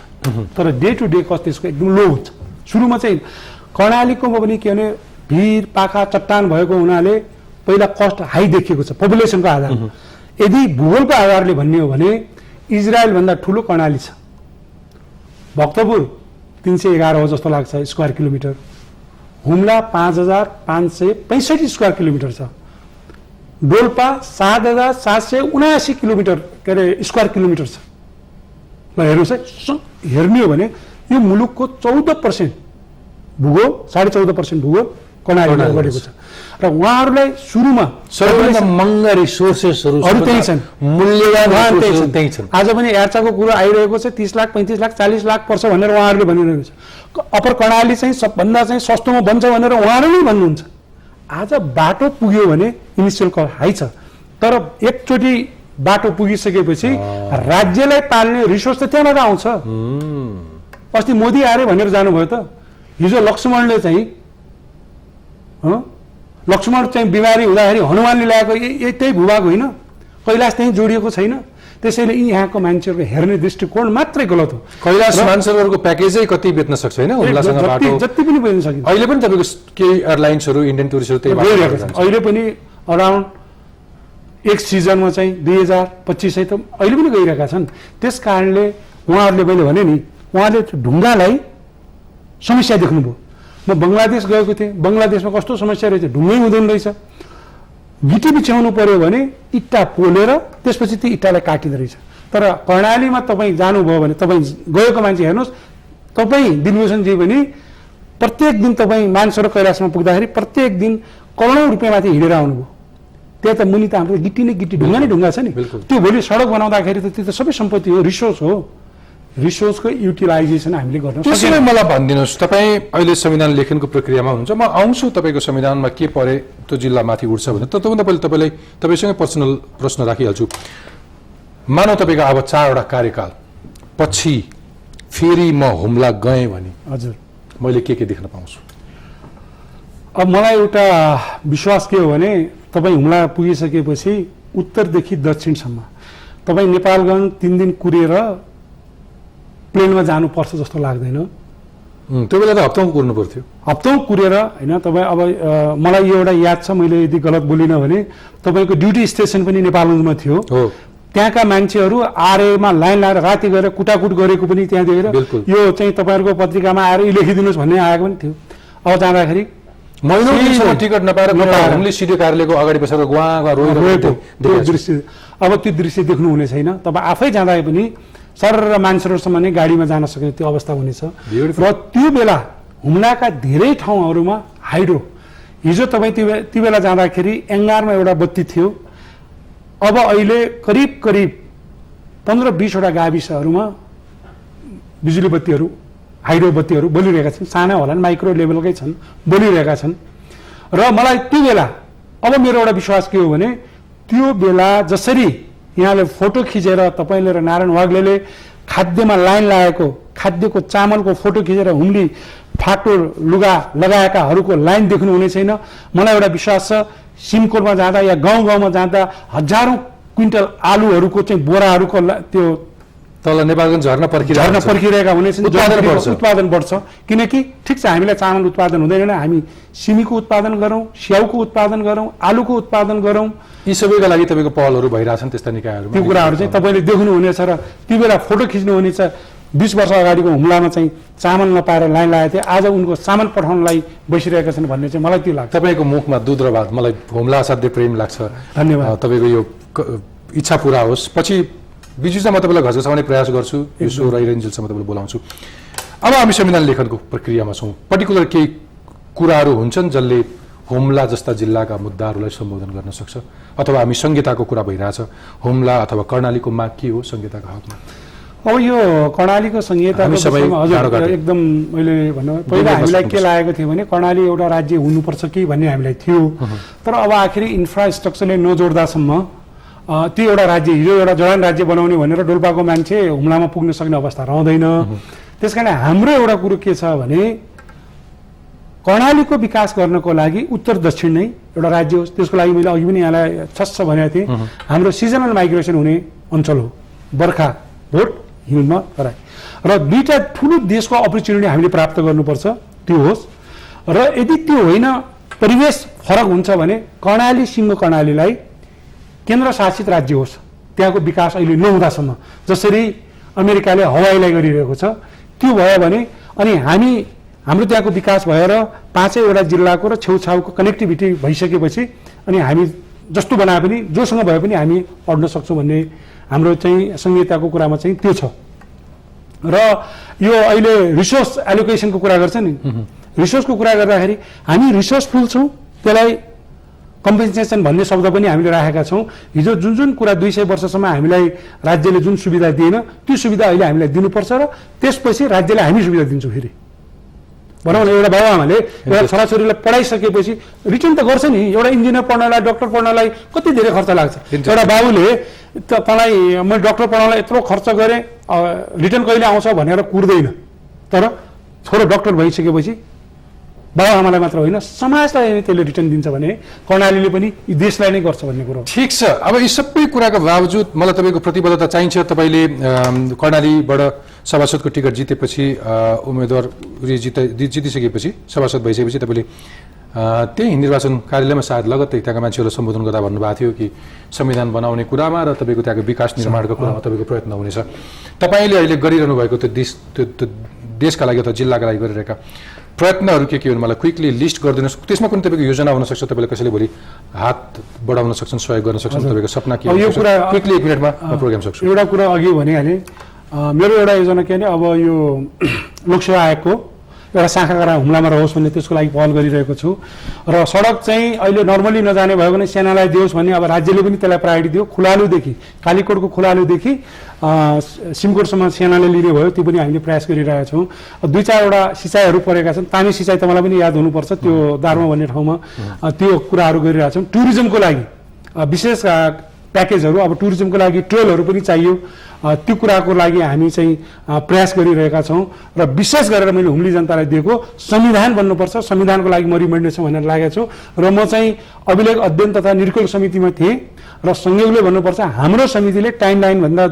तर डे टु डे कस्ट त्यसको एकदम लो हुन्छ। सुरुमा चाहिँ कर्णालीकोमा पनि के भने भिर पाखा चट्टान भएको हुनाले पहिला कस्ट हाई देखिएको छ पपुलेसनको आधारमा। यदि भूगोलको आधारले भन्ने हो भने इजरायलभन्दा ठुलो कर्णाली छ। भक्तपुर 311 हो जस्तो लाग्छ square kilometre, Humla 5565 square kilometre छ, डोल्पा 7779 किलोमिटर के अरे स्क्वायर किलोमिटर छ। ल हेर्नुहोस् है, हेर्ने हो भने यो मुलुकको 14% भूगोल, 14.5% भूगोल कर्णालीले गरेको छ। र उहाँहरूलाई सुरुमा सबैभन्दा महँगा रिसोर्सेसहरू त्यही छन्, मूल्यवान त्यही छन्। आज पनि एर्चाको कुरो आइरहेको छ 30 लाख 35 लाख 40 लाख पर्छ भनेर उहाँहरूले भनिरहेको छ। अप्पर कर्णाली चाहिँ सबभन्दा चाहिँ सस्तोमा बन्छ भनेर उहाँहरूले भन्नुहुन्छ। आज बाटो पुग्यो भने इनिसियल कस्ट हाई छ, तर एकचोटि बाटो पुगिसकेपछि राज्यलाई पाल्ने रिसोर्स त त्यहाँबाट आउँछ। अस्ति मोदी आएर भनेर जानुभयो त। हिजो लक्ष्मणले चाहिँ बिमारी हुँदाखेरि हनुमानले ल्याएको त्यही भूभाग होइन, कैलाश त्यहीँ जोडिएको छैन। त्यसैले यहाँको मान्छेहरूको हेर्ने दृष्टिकोण मात्रै गलत हो। कैलाश मान्छेहरूको प्याकेजै कति बेच्न सक्छ होइन, हुम्लासँग बाटो जति पनि बेच्न सकिन्छ। अहिले पनि तपाईँको केही एयरलाइन्सहरू इन्डियन टुरिस्टहरू त्यही बाटो अहिले पनि अराउन्ड एक सिजनमा चाहिँ 2025 त अहिले पनि गइरहेका छन्। त्यस कारणले उहाँहरूले मैले भने नि, उहाँले ढुङ्गालाई समस्या देख्नुभयो। म बङ्गलादेश गएको थिएँ, बङ्गलादेशमा कस्तो समस्या रहेछ, ढुङ्गै हुँदैन रहेछ। गिटी बिछ्याउनु पर्यो भने इट्टा पोलेर त्यसपछि त्यो इट्टालाई काटिँदो रहेछ। तर कर्णालीमा तपाईँ जानुभयो भने, तपाईँ गएको मान्छे हेर्नुहोस्, तपाईँ दिलभूषणजी पनि प्रत्येक दिन तपाईँ मानसरोवर कैलाशमा पुग्दाखेरि प्रत्येक दिन करोडौँ रुपियाँमाथि हिँडेर आउनुभयो। त्यहाँ त मुनि त हाम्रो गिटी नै गिटी, ढुङ्गा नै ढुङ्गा छ नि। त्यो भोलि सडक बनाउँदाखेरि त त्यो त सबै सम्पत्ति हो, रिसोर्स हो। रिसोर्सको युटिलाइजेसन हामीले गर्न सक्छौँ। त्यसैले मलाई भनिदिनुहोस्, तपाईँ अहिले संविधान लेखनको प्रक्रियामा हुनुहुन्छ। म आउँछु तपाईँको संविधानमा के परे त्यो जिल्ला माथि उठ्छ भने, त्योभन्दा पहिले तपाईँसँगै पर्सनल प्रश्न राखिहाल्छु। मानौ तपाईँको अब 4वटा कार्यकाल पछि फेरि म हुम्ला गएँ भने हजुर मैले के देख्न पाउँछु? अब मलाई एउटा विश्वास के हो भने, तपाईँ हुम्ला पुगिसकेपछि उत्तरदेखि दक्षिणसम्म तपाईँ नेपालगञ्ज 3 दिन कुरेर प्लेनमा जानुपर्छ जस्तो लाग्दैन। त्यो बेला त हप्तामा कुर्नु पर्थ्यो। हप्तामा कुरेर होइन। तपाईँ अब मलाई यो एउटा याद छ, मैले यदि गलत बोलिनँ भने तपाईँको ड्युटी स्टेसन पनि नेपालगञ्जमा थियो। त्यहाँका मान्छेहरू आरएमा लाइन लगाएर राति गएर कुटाकुट गरेको पनि त्यहाँ देखेर यो चाहिँ तपाईँहरूको पत्रिकामा आएर लेखिदिनुहोस् भन्ने आएको पनि थियो। अब जाँदाखेरि महिनौसम्म टिकट नपाएर हुम्ली सिडिओ कार्यालयको अगाडि बसेर गुवा रोएको दृश्य, अब त्यो दृश्य देख्नु हुने छैन। तपाईँ आफै जाँदा पनि सर मान्छेहरूसम्म नै गाडीमा जान सक्ने त्यो अवस्था हुनेछ Beautiful. र त्यो बेला हुम्लाका धेरै ठाउँहरूमा हाइड्रो हिजो तपाईँ त्यो बेला जाँदाखेरि एङ्गारमा एउटा बत्ती थियो अब अहिले करिब 15-20 वटा गाविसहरूमा बिजुली बत्तीहरू हाइड्रो बत्तीहरू बोलिरहेका छन् साना होला माइक्रो लेभलकै छन् बोलिरहेका छन् र मलाई त्यो बेला अब मेरो एउटा विश्वास के हो भने त्यो बेला जसरी यहाँले फोटो खिचेर तपाईँले र नारायण वाग्लेले खाद्यमा लाइन लागेको खाद्यको चामलको फोटो खिचेर हुम्ली फाटो लुगा लगाएकाहरूको लाइन देख्नु हुने छैन मलाई एउटा विश्वास छ सिमकोटमा जाँदा या गाउँमा जाँदा हजारौं क्विन्टल आलुहरूको चाहिँ बोराहरूको त्यो तल नेपालगञ्ज झर्न पर्खिरहेका हुनेछन् उत्पादन बढ्छ किनकि ठिक छ हामीलाई चामल उत्पादन हुँदैन हामी सिमीको उत्पादन गरौँ स्याउको उत्पादन गरौँ आलुको उत्पादन गरौँ यी सबैका लागि तपाईँको पहलहरू भइरहेछन् त्यस्ता निकायहरू त्यो कुराहरू चाहिँ तपाईँले देख्नुहुनेछ र त्यो बेला फोटो खिच्नुहुनेछ 20 वर्ष अगाडिको हुम्लामा चाहिँ चामल नपाएर लाइन लागेको थियो आज उनको चामल पठाउनलाई बसिरहेका छन् भन्ने चाहिँ मलाई त्यो लाग्छ तपाईँको मुखमा दुध र भात मलाई हुम्ला असाध्यै प्रेम लाग्छ धन्यवाद तपाईँको यो इच्छा पूरा होस् पछि बिजुमा म तपाईँलाई घचघचाउने प्रयास गर्छु यो सो रहिरहन्जेलसम्म तपाईँलाई बोलाउँछु अब हामी संविधान लेखनको प्रक्रियामा छौँ पर्टिकुलर केही कुराहरू हुन्छन् जसले हुम्ला जस्ता जिल्लाका मुद्दाहरूलाई सम्बोधन गर्न सक्छ अथवा हामी संहिताको कुरा भइरहेछ हुम्ला अथवा कर्णालीको माग के हो संहिताको हकमा अब यो कर्णालीको संहिताको एकदम मैले भन्नु पहिला हामीलाई के लागेको थियो भने कर्णाली एउटा राज्य हुनुपर्छ कि भन्ने हामीलाई थियो तर अब आखिर इन्फ्रास्ट्रक्चरले नजोड्दासम्म त्यो एउटा राज्य हिजो एउटा जडान राज्य बनाउने भनेर डोल्पाको मान्छे हुम्लामा पुग्न सक्ने अवस्था रहँदैन त्यसकारण हाम्रो एउटा कुरो के छ भने कर्णालीको विकास गर्नको लागि उत्तर दक्षिण नै एउटा राज्य होस् त्यसको लागि मैले अघि पनि यहाँलाई छस्स भनेको थिएँ हाम्रो सिजनल माइग्रेसन हुने अञ्चल हो बर्खा भोट हिउँदमा तराई र दुईटा ठुलो देशको अपर्च्युनिटी हामीले प्राप्त गर्नुपर्छ त्यो होस् र यदि त्यो होइन परिवेश फरक हुन्छ भने कर्णाली सिङ्गो कर्णालीलाई केन्द्र शासित राज्य होस् त्यहाँको विकास अहिले नहुँदासम्म जसरी अमेरिकाले हवाईलाई गरिरहेको छ त्यो भयो भने अनि हाम्रो त्यहाँको विकास भएर 5वटा जिल्लाको र छेउछाउको कनेक्टिभिटी भइसकेपछि अनि हामी जस्तो बनाए पनि जोसँग भए पनि हामी अड्न सक्छौँ भन्ने हाम्रो चाहिँ संहिताको कुरामा चाहिँ त्यो छ र यो अहिले रिसोर्स एलोकेसनको कुरा गर्छ नि रिसोर्सको कुरा गर्दाखेरि हामी रिसोर्सफुल छौँ त्यसलाई कम्पेन्सेसन भन्ने शब्द पनि हामीले राखेका छौँ हिजो जुन कुरा 200 वर्षसम्म हामीलाई राज्यले जुन सुविधा दिएन त्यो सुविधा अहिले हामीलाई दिनुपर्छ र त्यसपछि राज्यले हामी सुविधा दिन्छौँ फेरि भनौँ न एउटा बाबुआमाले एउटा छोराछोरीलाई पढाइसकेपछि रिटर्न त गर्छ नि एउटा इन्जिनियर पढ्नलाई डक्टर पढ्नलाई कति धेरै खर्च लाग्छ एउटा बाबुले तँलाई मैले डक्टर पढाउनलाई यत्रो खर्च गरेँ रिटर्न कहिले आउँछ भनेर कुर्दैन तर छोरो डक्टर भइसकेपछि बाबुआमालाई मात्र होइन समाजलाई त्यसले रिटर्न दिन्छ भने कर्णालीले पनि देशलाई नै गर्छ भन्ने कुरो ठिक छ अब यी सबै कुराको बावजुद मलाई तपाईँको प्रतिबद्धता चाहिन्छ तपाईँले कर्णालीबाट सभासदको टिकट जितेपछि उम्मेदवार जितिसकेपछि सभासद भइसकेपछि तपाईँले त्यही निर्वाचन कार्यालयमा सायद लगत्तै त्यहाँका मान्छेहरूलाई सम्बोधन गर्दा भन्नुभएको थियो कि संविधान बनाउने कुरामा र तपाईँको त्यहाँको विकास निर्माणको कुरामा तपाईँको प्रयत्न हुनेछ तपाईँले अहिले गरिरहनु भएको त्यो देशका लागि अथवा जिल्लाका लागि गरिरहेका प्रयत्नहरू के हुन् मलाई क्विकली लिस्ट गरिदिनुहोस् त्यसमा कुनै तपाईँको योजना हुनसक्छ तपाईँले कसैले भोलि हात बढाउन सक्छन् सहयोग गर्न सक्छन् तपाईँको सपना के यो कुरा क्विकली 1 मिनटमा प्रोग्राम सक्छु एउटा कुरा अघि भनिहालेँ मेरो एउटा योजना के भने अब यो लोकसेवा आयोगको एउटा शाखा हुम्लामा रहोस् भन्ने त्यसको लागि पहल गरिरहेको छु र सडक चाहिँ अहिले नर्मली नजाने भयो भने सेनालाई दियोस् भन्ने अब राज्यले पनि त्यसलाई प्रायोरिटी दियो खुलालुदेखि कालीकोटको खुलालुदेखि सिमकोटसम्म सेनाले लिने भयो त्यो पनि हामीले प्रयास गरिरहेका छौँ 2-4वटा सिँचाइहरू परेका छन् तामी सिँचाइ त मलाई पनि याद हुनुपर्छ त्यो दार्मा भन्ने ठाउँमा त्यो कुराहरू गरिरहेका छौँ टुरिज्मको लागि विशेष प्याकेजहरू अब टुरिज्मको लागि ट्रेलहरू पनि चाहियो त्यो कुराको लागि हामी चाहिँ प्रयास गरिरहेका छौँ र विशेष गरेर मैले हुम्ली जनतालाई दिएको संविधान बन्नुपर्छ संविधानको लागि म रिमेन्डेड छु भनेर लागेको छु र म चाहिँ अभिलेख अध्ययन तथा निर्कुल समितिमा थिएँ र संयोगले भन्नुपर्छ हाम्रो समितिले टाइमलाइनभन्दा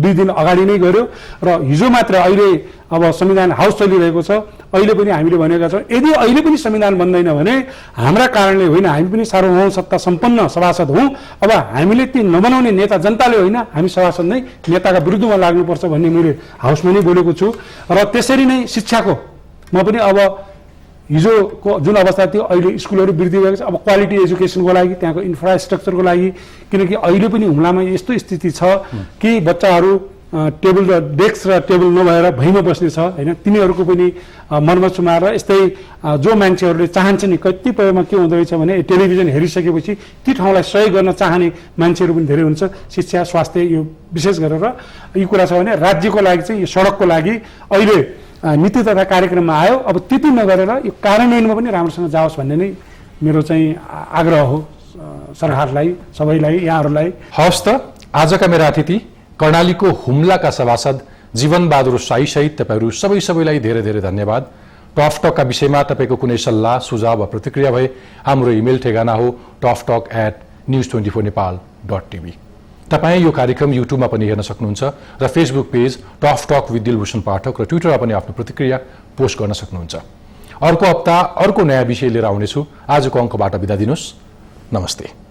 2 दिन अगाडि नै गर्यो र हिजो मात्र अहिले अब संविधान हाउस चलिरहेको छ अहिले पनि हामीले भनेका छौँ यदि अहिले पनि संविधान बन्दैन भने हाम्रा कारणले होइन हामी पनि सार्वभौम सत्ता सम्पन्न सभासद हौँ अब हामीले ती नबनाउने नेता जनताले होइन हामी सभासद नै नेताका विरुद्धमा लाग्नुपर्छ भन्ने मैले हाउसमा नै बोलेको छु र त्यसरी नै शिक्षाको म पनि अब हिजोको जुन अवस्था थियो अहिले स्कुलहरू वृद्धि भएको छ अब क्वालिटी एजुकेसनको लागि त्यहाँको इन्फ्रास्ट्रक्चरको लागि किनकि अहिले पनि हुम्लामा यस्तो स्थिति छ कि बच्चाहरू टेबल र डेस्क र टेबल नभएर भुइँमा बस्ने छ होइन, तिनीहरूको पनि मर्मत सुमाएर यस्तै जो मान्छेहरूले चाहन्छ नि, कतिपयमा के हुँदो रहेछ भने टेलिभिजन हेरिसकेपछि ती ठाउँलाई सहयोग गर्न चाहने मान्छेहरू पनि धेरै हुन्छ। शिक्षा, स्वास्थ्य, यो विशेष गरेर यो कुरा छ भने राज्यको लागि चाहिँ यो सडकको लागि अहिले नीति तथा कार्यक्रममा आयो। अब त्यति नगरेर यो कार्यान्वयनमा पनि राम्रोसँग जाओस् भन्ने नै मेरो चाहिँ आग्रह हो सरकारलाई, सबैलाई, यहाँहरूलाई। हवस् त, आजका मेरा अतिथि कर्णालीको हुम्लाका सभासद जीवनबहादुर साई सहित तपाईँहरू सबैलाई धेरै धेरै धन्यवाद। टफटकका विषयमा तपाईँको कुनै सल्लाह, सुझाव वा प्रतिक्रिया भए हाम्रो इमेल ठेगाना हो toftalk@news24nepal.tv। तपाईँ यो कार्यक्रम युट्युबमा पनि हेर्न सक्नुहुन्छ र Facebook page Tough Talk with Dilbhushan पाठक र ट्विटरमा पनि आफ्नो प्रतिक्रिया पोस्ट गर्न सक्नुहुन्छ। अर्को हप्ता अर्को नयाँ विषय लिएर आउनेछु। आजको अङ्कबाट बिदा दिनुहोस्। नमस्ते।